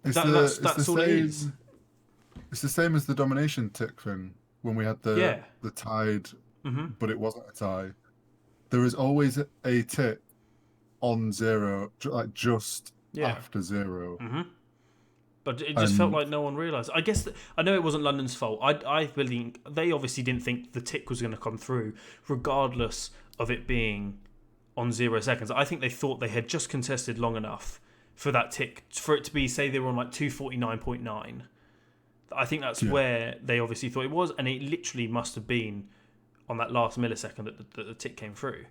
That's all it is. It's the same as the domination tick thing when we had the tide, but it wasn't a tie. There is always a tick on 0, like just after 0. Mm-hmm. But it just felt like no one realised. I guess I know it wasn't London's fault. I believe they obviously didn't think the tick was going to come through, regardless of it being on 0 seconds. I think they thought they had just contested long enough for that tick, for it to be, say they were on like 249.9. I think that's where they obviously thought it was, and it literally must have been on that last millisecond that the tick came through.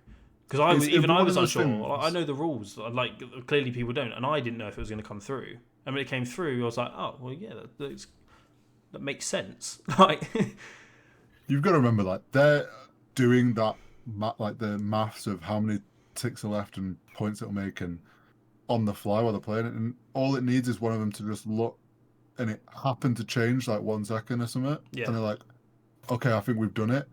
Because I was unsure. I know the rules. Like, clearly people don't, and I didn't know if it was going to come through. And when it came through, I was like, oh, well, yeah, that makes sense. Like, you've got to remember, like, they're doing that, like the maths of how many ticks are left and points it'll make, and on the fly while they're playing it, and all it needs is one of them to just look, and it happened to change like 1 second or something, and they're like, okay, I think we've done it.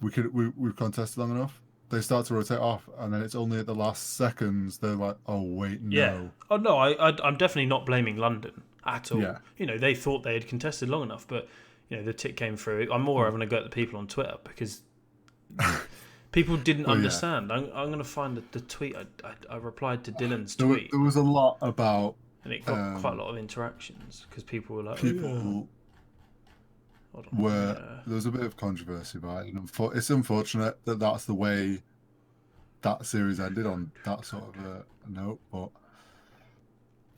We've contested long enough. They start to rotate off, and then it's only at the last seconds they're like, "Oh wait, no." Yeah. Oh no, I'm definitely not blaming London at all. Yeah. They thought they had contested long enough, but the tick came through. I'm more having a go at the people on Twitter because people didn't understand. I'm going to find the tweet. I replied to Dylan's tweet. There was a lot about, and it got quite a lot of interactions because people were like, there was a bit of controversy about it, and it's unfortunate that that's the way that series ended, on that sort of a note, but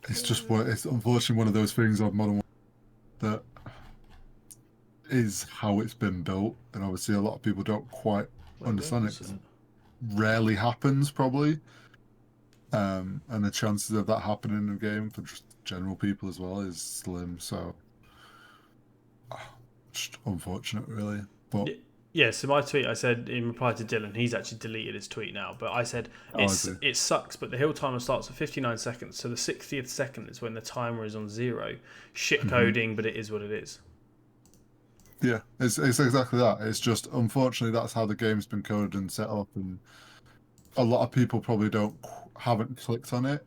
it's unfortunately one of those things of Modern Warfare that is how it's been built, and obviously a lot of people don't quite understand it. Rarely happens, probably, and the chances of that happening in a game for just general people as well is slim, so just unfortunate, really. But so my tweet, I said in reply to Dylan, he's actually deleted his tweet now, but I said it sucks, but the hill timer starts at 59 seconds, so the 60th second is when the timer is on 0. Shit coding, but it is what it is. Yeah, it's exactly that. It's just, unfortunately, that's how the game's been coded and set up, and a lot of people probably haven't clicked on it,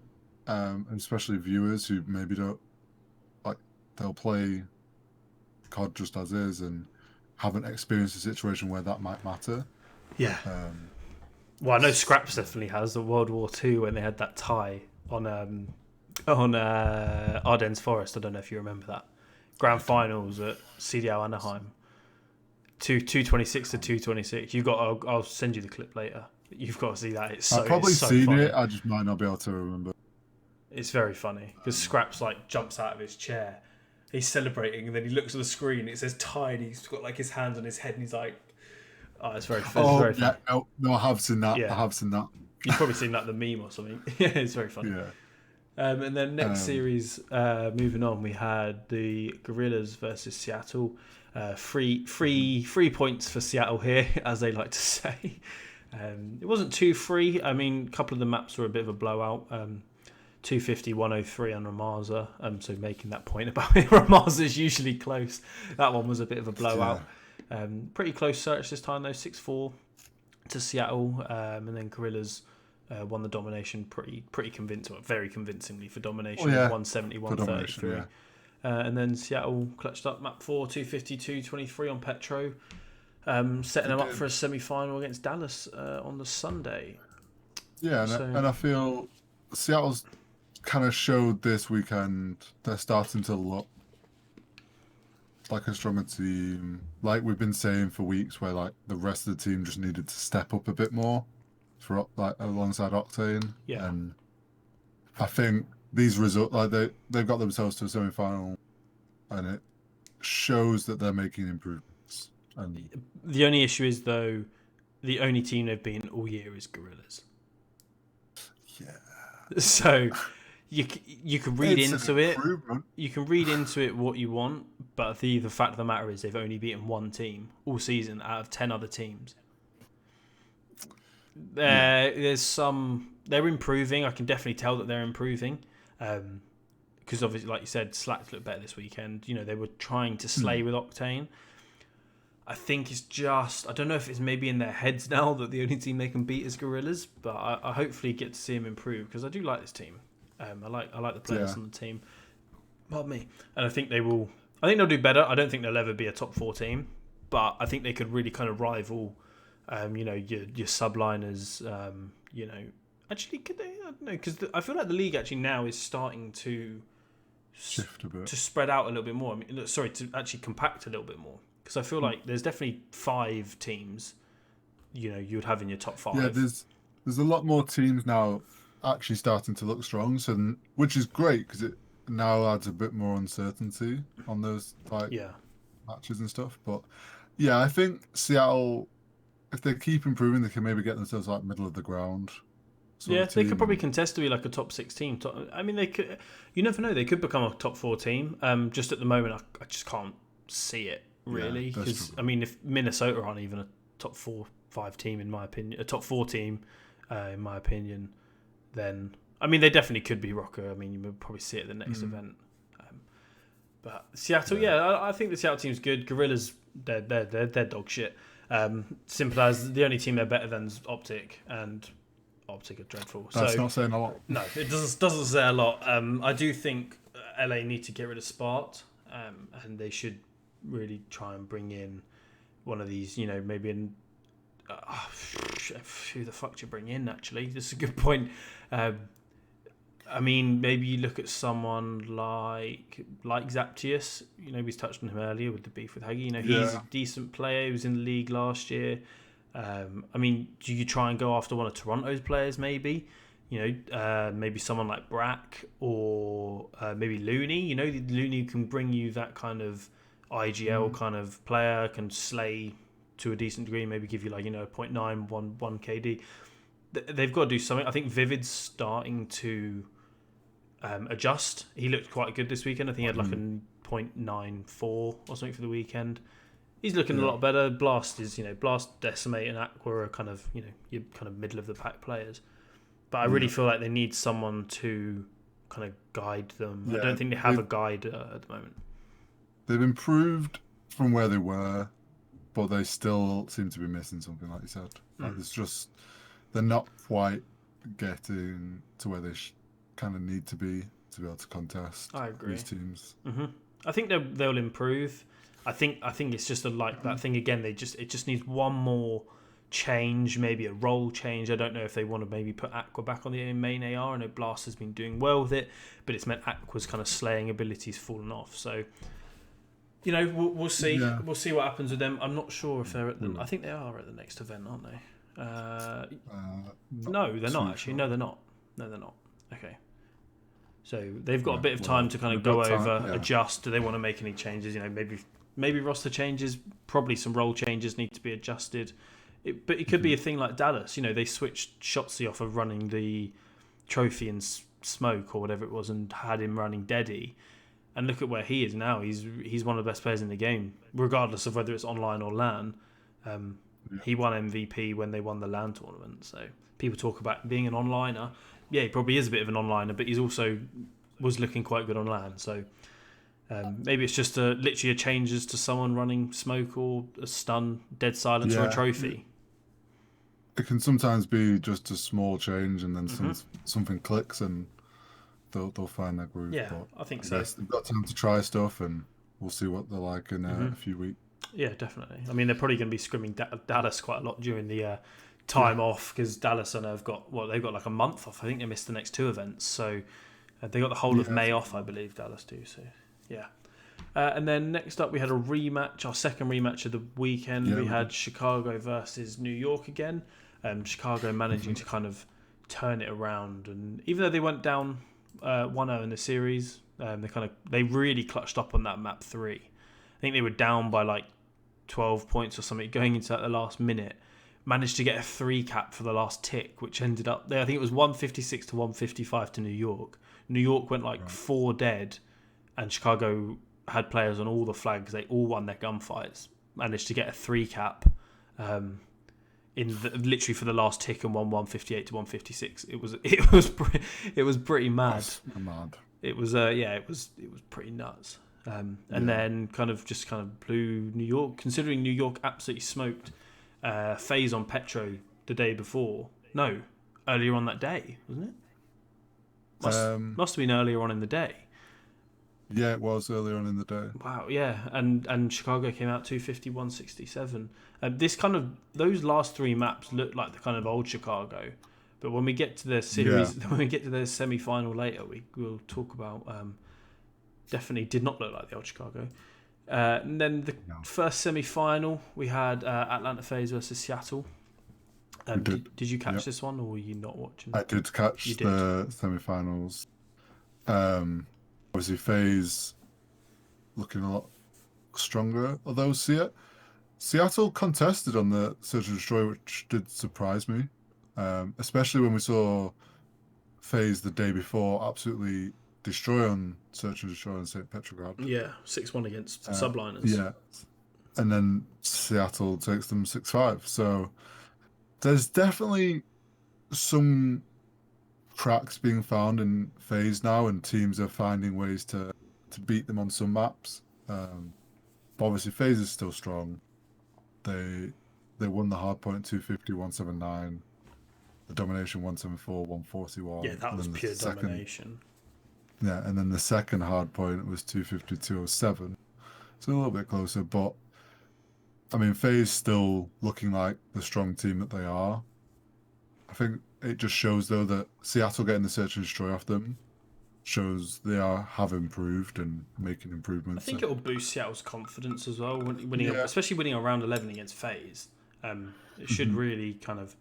and especially viewers who maybe don't, like, they'll play COD just as is and haven't experienced a situation where that might matter. Yeah. Well, I know Scraps definitely has. The World War II, when they had that tie on Ardennes Forest. I don't know if you remember that. Grand finals at CDL Anaheim. 226 to 226. I'll send you the clip later. You've got to see that. I've probably seen funny. it. I just might not be able to remember. It's very funny because Scraps like jumps out of his chair. He's celebrating, and then he looks at the screen. It says tie, and he's got like his hands on his head, and he's like, "Oh, it's very funny." No, I have seen that. Yeah. I have seen that. You've probably seen that the meme or something. Yeah, it's very funny. Yeah. And then next series, moving on, we had the Gorillas versus Seattle. Free points for Seattle here, as they like to say. It wasn't too free. I mean, a couple of the maps were a bit of a blowout. 250, 103 on Ramaza. So making that point about it, Ramaza's usually close. That one was a bit of a blowout. Yeah. Pretty close search this time though, 6-4 to Seattle, and then Gorillas won the domination pretty convincing, very convincingly for domination, 170, 133. Yeah. And then Seattle clutched up map 4, 250, 223 on Petro, setting them up for a semi-final against Dallas on the Sunday. Yeah, and I feel Seattle's kind of showed this weekend they're starting to look like a stronger team, like we've been saying for weeks, where like the rest of the team just needed to step up a bit more for like alongside Octane. Yeah, and I think these results, like they've got themselves to a semi-final, and it shows that they're making improvements. And the only issue is though, the only team they've been all year is Gorillas. Yeah. So you can read into it. You can read into it what you want, but the fact of the matter is they've only beaten one team all season out of 10 other teams. There's some. They're improving. I can definitely tell that they're improving. Because obviously, like you said, Slacks looked better this weekend. You know, they were trying to slay with Octane. I think it's just, I don't know if it's maybe in their heads now that the only team they can beat is Gorillas, but I hopefully get to see them improve because I do like this team. I like the players on the team. Pardon me. And I think they'll do better. I don't think they'll ever be a top 4 team, but I think they could really kind of rival, your subliners. Actually, could they? I don't know, because I feel like the league actually now is starting to shift a bit, to spread out a little bit more. I mean, to actually compact a little bit more. Because I feel like there's definitely 5 teams, you would have in your top 5. Yeah, there's a lot more teams now actually starting to look strong, so which is great because it now adds a bit more uncertainty on those matches and stuff. But yeah, I think Seattle, if they keep improving, they can maybe get themselves like middle of the ground. Yeah, they could probably contest to be like a top 6 team. I mean, they could. You never know. They could become a top 4 team. Just at the moment, I just can't see it. Really, because I mean, if Minnesota aren't even a top 4-5 team in my opinion, a top 4 team in my opinion, then I mean they definitely could be Rocker. I mean, you would probably see it at the next event. But Seattle, I think the Seattle team's good. Gorillas, they're dog shit. Simple as the only team they're better than is Optic, and Optic are dreadful. That's not saying a lot. No, it doesn't say a lot. I do think LA need to get rid of Spart, and they should really try and bring in one of these, maybe in who the fuck do you bring in? Actually, this is a good point. I mean, maybe you look at someone like Zaptius. We touched on him earlier with the beef with Haggy. He's a decent player. He was in the league last year. I mean, do you try and go after one of Toronto's players? Maybe. Maybe someone like Brack or maybe Looney. Looney can bring you that kind of IGL kind of player, can slay to a decent degree, maybe give you 0.9, 1 KD. They've got to do something. I think Vivid's starting to adjust. He looked quite good this weekend. I think he had like a 0.94 or something for the weekend. He's looking a lot better. Blast is, Blast, Decimate and Aqua are kind of, your kind of middle of the pack players. But I really feel like they need someone to kind of guide them. I don't think they have a guide at the moment. They've improved from where they were, but they still seem to be missing something, like you said. Like it's just, they're not quite getting to where they kind of need to be able to contest. I agree. These teams. Mm-hmm. I think they'll improve. I think it's just that thing again. It just needs one more change, maybe a role change. I don't know if they want to maybe put Aqua back on the main AR. I know Blast has been doing well with it, but it's meant Aqua's kind of slaying abilities fallen off. So. We'll see. Yeah. We'll see what happens with them. I'm not sure if they're at the. I think they are at the next event, aren't they? No, they're not actually. Sure. No, they're not. No, they're not. Okay. So they've got a bit of time to kind of go over, adjust. Do they want to make any changes? Maybe roster changes. Probably some role changes need to be adjusted. But it could be a thing like Dallas. They switched Shotzi off of running the trophy and smoke or whatever it was, and had him running Deddy. And look at where he is now. He's one of the best players in the game, regardless of whether it's online or LAN. He won MVP when they won the LAN tournament. So people talk about being an onliner. Yeah, he probably is a bit of an onliner, but he's also was looking quite good on LAN. So maybe it's just literally a changes to someone running smoke or a stun, dead silence, or a trophy. It can sometimes be just a small change, and then something clicks, and they'll find their groove. Yeah, but I think so. guess they've got time to try stuff, and we'll see what they're like in a few weeks. Yeah, definitely. I mean, they're probably going to be scrimming Dallas quite a lot during the time off, because Dallas, I know, they've got like a month off. I think they missed the next 2 events, so they got the whole of May off, I believe. Dallas do. So yeah. And then next up, we had a rematch, our second rematch of the weekend. Yeah, we had Chicago versus New York again. Chicago managing to kind of turn it around, and even though they went down 1-0 in the series, they really clutched up on that map 3. I think they were down by like 12 points or something going into the last minute. Managed to get a 3 cap for the last tick, which ended up there. I think it was 156 to 155 to New York. New York went 4 dead, and Chicago had players on all the flags. They all won their gunfights. Managed to get a 3 cap literally for the last tick, and won 158 to 156. It was pretty mad. That's mad. It was it was pretty nuts. And then kind of blew New York, considering New York absolutely smoked FaZe on Petro the day before. No, earlier on that day, wasn't it? Must have been earlier on in the day. Yeah, it was earlier on in the day. Wow, yeah, and Chicago came out 250, 167. Those last 3 maps look like the kind of old Chicago, but when we get to their series, when we get to their semi-final later, we'll talk about. Definitely did not look like the old Chicago. And then the first semi-final, we had Atlanta FaZe versus Seattle. Did you catch this one, or were you not watching? I did catch the semi-finals. Obviously, FaZe looking a lot stronger, although Seattle contested on the Search and Destroy, which did surprise me, especially when we saw FaZe the day before absolutely destroy on Search and Destroy on St. Petrograd. Yeah, 6-1 against Subliners. Yeah, and then Seattle takes them 6-5. So there's definitely some cracks being found in FaZe now, and teams are finding ways to beat them on some maps. But obviously, FaZe is still strong. They won the hardpoint 250, 179, the domination 174, 141. Yeah, that was pure domination. Yeah, and then the second hardpoint was 250, 207. So a little bit closer, but I mean, FaZe still looking like the strong team that they are. I think it just shows, though, that Seattle getting the Search and Destroy off them shows they have improved and making improvements. I think it will boost Seattle's confidence as well, especially winning a round 11 against FaZe. It should really kind of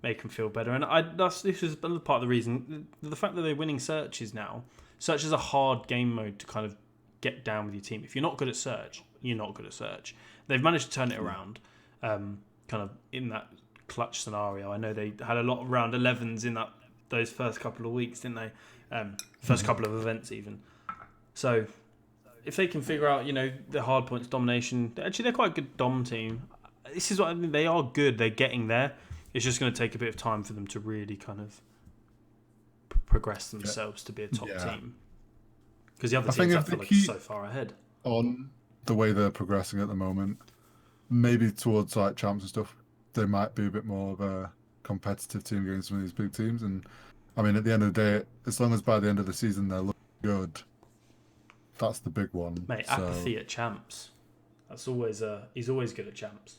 make them feel better. And this is part of the reason, the fact that they're winning searches now. Search is a hard game mode to kind of get down with your team. If you're not good at search, you're not good at search. They've managed to turn it around, kind of in that clutch scenario. I know they had a lot of round 11s in those first couple of weeks, didn't they? First couple of events even. So if they can figure out, the hard points domination, actually they're quite a good dom team. This is what I mean. They are good. They're getting there. It's just going to take a bit of time for them to really kind of progress themselves to be a top team. Because the other teams I feel like are so far ahead. On the way they're progressing at the moment, maybe towards like champs and stuff, they might be a bit more of a competitive team against some of these big teams. And I mean, at the end of the day, as long as by the end of the season they're looking good, that's the big one. Mate, apathy at champs. That's always he's always good at champs.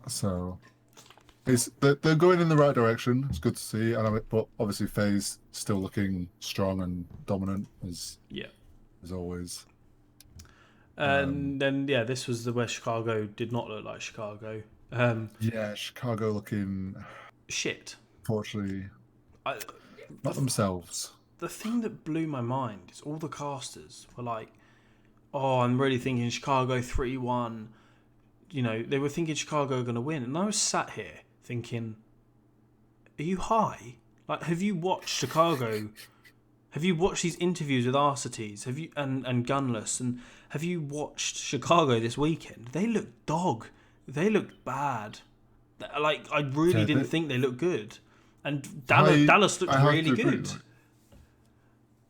So they're going in the right direction. It's good to see. But obviously, FaZe still looking strong and dominant as always. And then this was where Chicago did not look like Chicago. Chicago looking shit. Unfortunately, not themselves. The thing that blew my mind is all the casters were like, "Oh, I'm really thinking Chicago 3-1." They were thinking Chicago are going to win, and I was sat here thinking, "Are you high? Like, have you watched Chicago Have you watched these interviews with Arcites? Have you and Gunless? And have you watched Chicago this weekend? They look dog. They looked bad. Like, I really Yeah, didn't think they looked good. And I Dallas looked I have really to agree. good. Like,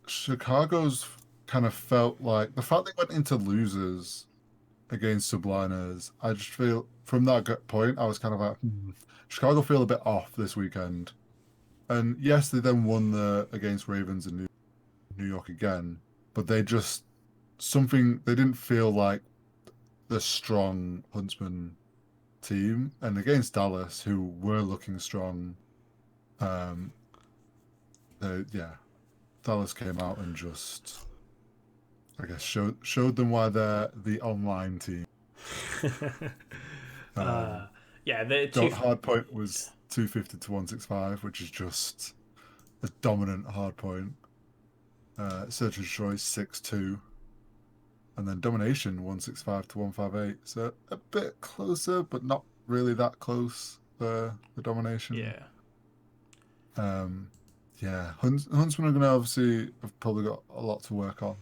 Chicago's kind of felt like the fact they went into losers against Subliners. I just feel from that point, I was kind of like, Chicago feel a bit off this weekend. And yes, they then won against Ravens in New York again, but they just they didn't feel like the strong Huntsman team. And against Dallas, who were looking strong, um, yeah, Dallas came out and just, I guess, showed them why they're the online team. Um, Yeah, they're too. hard point was 250 to 165, which is just a dominant hard point. Search and Destroy 6-2. And then Domination 165 to 158. So a bit closer, but not really that close for the Domination. Yeah. Yeah, Huntsman are going to obviously have probably got a lot to work on.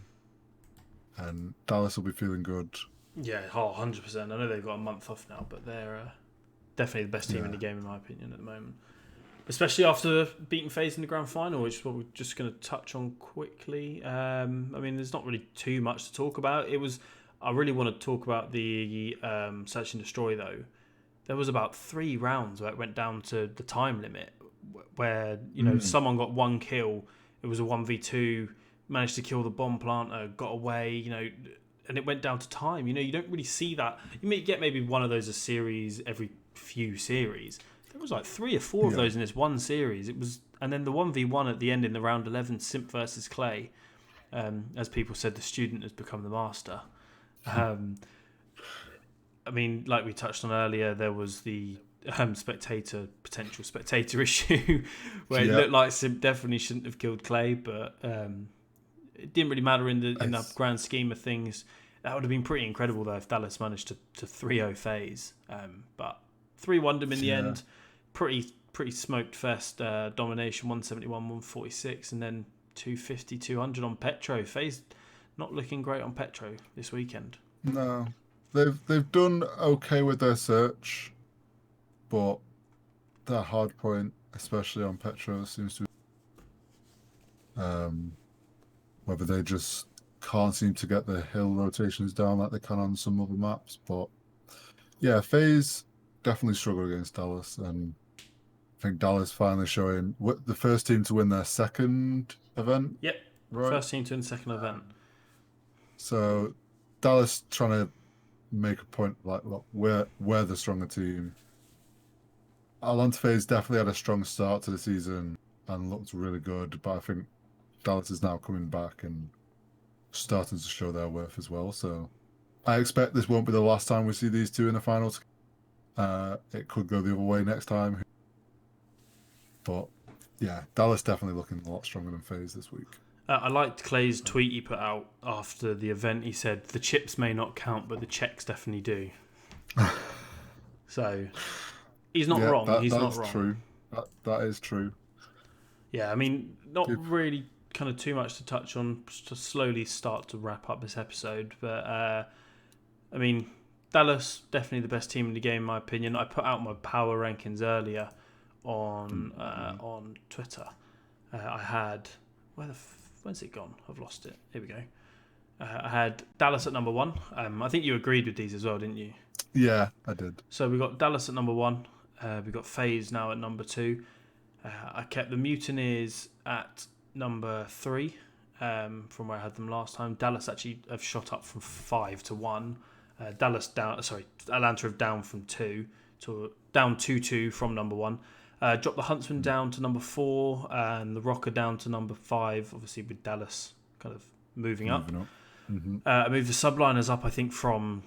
And Dallas will be feeling good. Yeah, 100%. I know they've got a month off now, but they're definitely the best team in the game, in my opinion, at the moment. Especially after beating FaZe in the grand final, which is what we're just going to touch on quickly. I mean, there's not really too much to talk about. I really want to talk about the Search and Destroy, though. There was about 3 rounds where it went down to the time limit, where, someone got 1 kill. It was a 1v2, managed to kill the bomb planter, got away, and it went down to time. You don't really see that. You may get maybe one of those a series every few series. There was like 3 or 4 of those in this one series. And then the 1v1 at the end in the round 11, Simp versus Clay. As people said, the student has become the master. I mean, like we touched on earlier, there was the potential spectator issue where it looked like Simp definitely shouldn't have killed Clay, but it didn't really matter in the grand scheme of things. That would have been pretty incredible though if Dallas managed to 3-0 FaZe, but 3-1 them in the end. Pretty smoked fest. Domination 171, 146, and then 250, 200 on Petro. FaZe not looking great on Petro this weekend. No, they've done okay with their search, but their hard point, especially on Petro, seems to whether they just can't seem to get the hill rotations down like they can on some other maps. But yeah, FaZe definitely struggled against Dallas, and I think Dallas finally showing the first team to win their second event. Yep, right? First team to win second event. So Dallas trying to make a point like, look, we're the stronger team. Atlanta FaZe definitely had a strong start to the season and looked really good, but I think Dallas is now coming back and starting to show their worth as well. So I expect this won't be the last time we see these two in the finals. It could go the other way next time. But yeah, Dallas definitely looking a lot stronger than FaZe this week. I liked Clay's tweet he put out after the event. He said, the chips may not count, but the checks definitely do. So he's not wrong. He's not wrong. True. That is true. Yeah, I mean, not really kind of too much to touch on, just to slowly start to wrap up this episode. But, I mean, Dallas, definitely the best team in the game, in my opinion. I put out my power rankings earlier on Twitter. I had... Where's it gone? I've lost it. Here we go. I had Dallas at number 1. I think you agreed with these as well, didn't you? Yeah, I did. So we got Dallas at number 1. We got FaZe now at number 2. I kept the Mutineers at number 3 from where I had them last time. Dallas actually have shot up from 5 to 1. Atlanta have down from 2 to down 2-2 from number 1. Dropped the Huntsman down to number 4 and the Rocker down to number 5, obviously with Dallas kind of moving up. Mm-hmm. I moved the Subliners up, I think, from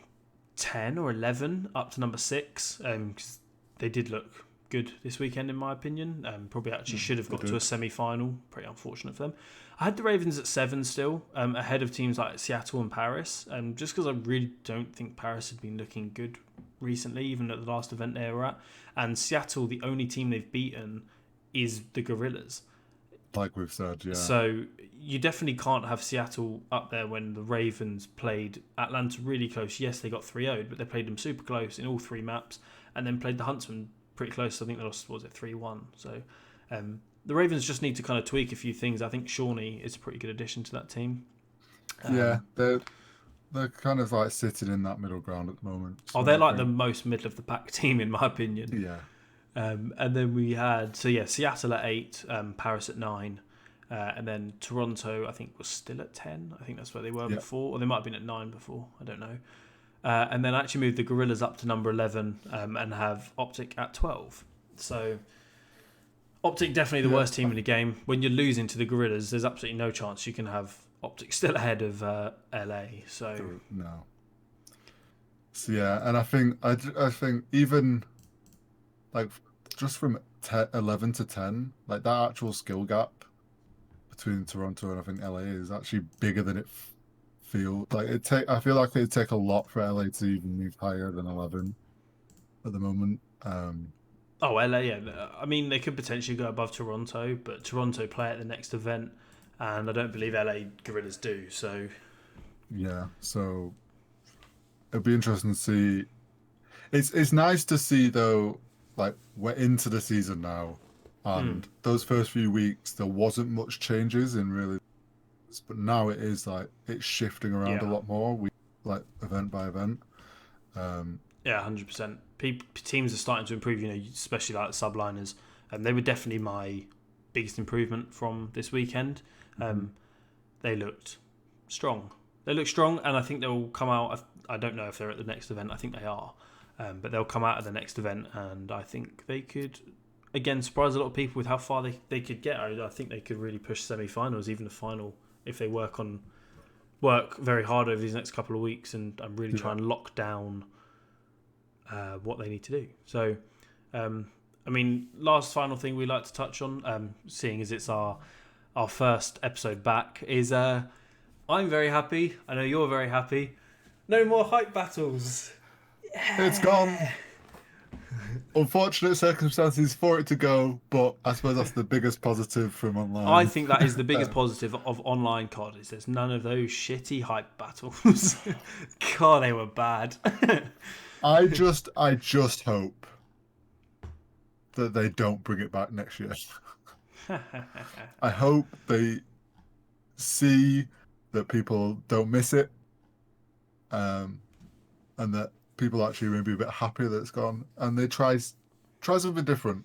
10 or 11 up to number 6 because they did look good this weekend, in my opinion. Probably actually should have got to a semi-final. Pretty unfortunate for them. I had the Ravens at 7 still, ahead of teams like Seattle and Paris, just because I really don't think Paris had been looking good recently, even at the last event they were at. And Seattle, the only team they've beaten is the Gorillas. like we've said, yeah. So you definitely can't have Seattle up there when the Ravens played Atlanta really close. Yes, they got 3-0'd, but they played them super close in all three maps, and then played the Huntsmen pretty close. I think they lost, what was it, 3-1. So the Ravens just need to kind of tweak a few things. I think Shawnee is a pretty good addition to that team. Yeah, they're kind of like sitting in that middle ground at the moment. So they're I like the think, most middle of the pack team in my opinion. yeah. And then we had Seattle at 8, Paris at 9, and then Toronto I think was still at 10. I think that's where they were before, or they might have been at 9 before. I don't know. And then actually moved the Gorillas up to number 11 and have Optic at 12. So Optic definitely the worst team in the game. When you're losing to the Gorillas, there's absolutely no chance you can have Optic still ahead of LA. So no. So yeah, and I think even like just from 11 to 10, like that actual skill gap between Toronto and I think LA is actually bigger than it feels. Like I feel like it'd take a lot for LA to even move higher than 11 at the moment. LA, yeah. I mean, they could potentially go above Toronto, but Toronto play at the next event, and I don't believe LA Gorillas do. So yeah, so it'd be interesting to see. It's nice to see though, like we're into the season now, and those first few weeks there wasn't much changes in really, but now it is like it's shifting around a lot more. Like event by event. Yeah, 100%. Teams are starting to improve. Especially like the subliners. They were definitely my biggest improvement from this weekend. They looked strong. And I think they'll come out. I don't know if they're at the next event. I think they are. But they'll come out at the next event, and I think they could, again, surprise a lot of people with how far they could get. I think they could really push semi-finals, even the final, if they work very hard over these next couple of weeks and really try and lock down what they need to do. So, I mean, last final thing we like to touch on, seeing as it's our first episode back, is I'm very happy. I know you're very happy. No more hype battles. Yeah. It's gone. Unfortunate circumstances for it to go, but I suppose that's the biggest positive from online. I think that is the biggest positive of online COD, is there's none of those shitty hype battles. God, they were bad. I just hope that they don't bring it back next year. I hope they see that people don't miss it, and that people actually may be a bit happy that it's gone, and they try something different.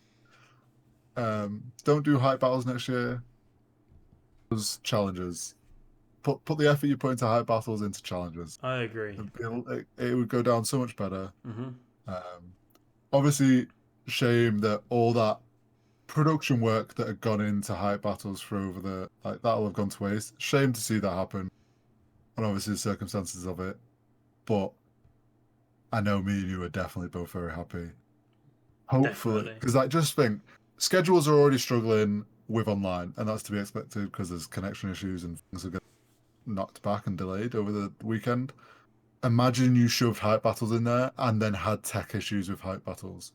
Don't do hype battles next year. Those challenges. Put the effort you put into hype battles into challenges. I agree. It would go down so much better. Mm-hmm. Obviously, shame that all that production work that had gone into hype battles for over that'll have gone to waste. Shame to see that happen, and obviously the circumstances of it. But I know me and you are definitely both very happy. Hopefully, because I just think schedules are already struggling with online, and that's to be expected because there's connection issues and things are getting knocked back and delayed over the weekend. Imagine you shoved hype battles in there and then had tech issues with hype battles.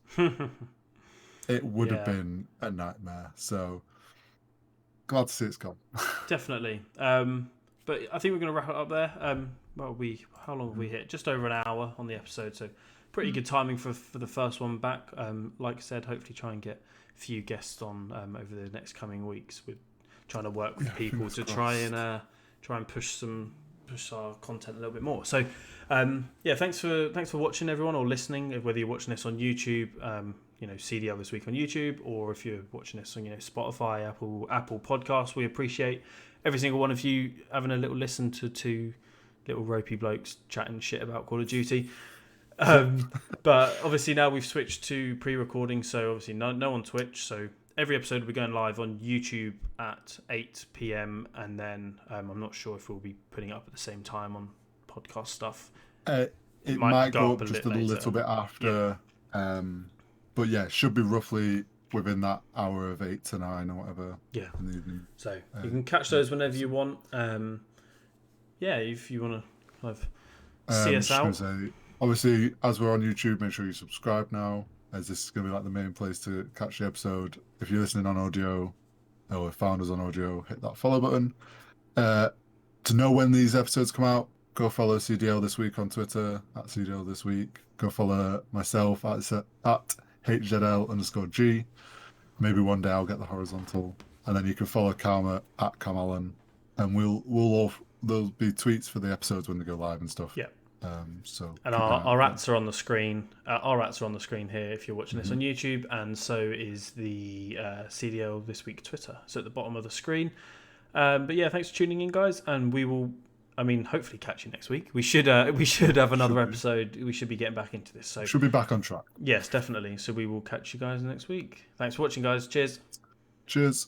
It would have been a nightmare. So glad to see it's gone. Definitely. But I think we're going to wrap it up there. How long have we hit? Just over an hour on the episode, so pretty good timing for the first one back. Like I said, hopefully try and get a few guests on over the next coming weeks. We're trying to work with people to try and push our content a little bit more. So thanks for watching, everyone, or listening, whether you're watching this on YouTube, CDL this week on YouTube, or if you're watching this on Spotify, Apple Podcasts. We appreciate every single one of you having a little listen to two little ropey blokes chatting shit about Call of Duty. But obviously now we've switched to pre-recording, so obviously no on Twitch. So every episode we're going live on YouTube at 8 p.m. and then I'm not sure if we'll be putting it up at the same time on podcast stuff. It might go up just a little bit after, but yeah, should be roughly within that hour of 8 to 9 or whatever. Yeah. In the evening. So you can catch those whenever you want. If you want to kind of see us out. Obviously, as we're on YouTube, make sure you subscribe now, as this is going to be like the main place to catch the episode. If you're listening on audio, or found us on audio, hit that follow button. To know when these episodes come out, go follow CDL This Week on Twitter, at CDL This Week. Go follow myself at HZL_G. Maybe one day I'll get the horizontal. And then you can follow Karma at Camallenn. And there'll be tweets for the episodes when they go live and stuff. Yeah. So and our ads are on the screen. Our ads are on the screen here if you're watching this on YouTube, and so is the CDL This Week Twitter. So at the bottom of the screen. But yeah, thanks for tuning in, guys, and we will. Hopefully catch you next week. We should have another episode. We should be getting back into this. So should be back on track. Yes, definitely. So we will catch you guys next week. Thanks for watching, guys. Cheers. Cheers.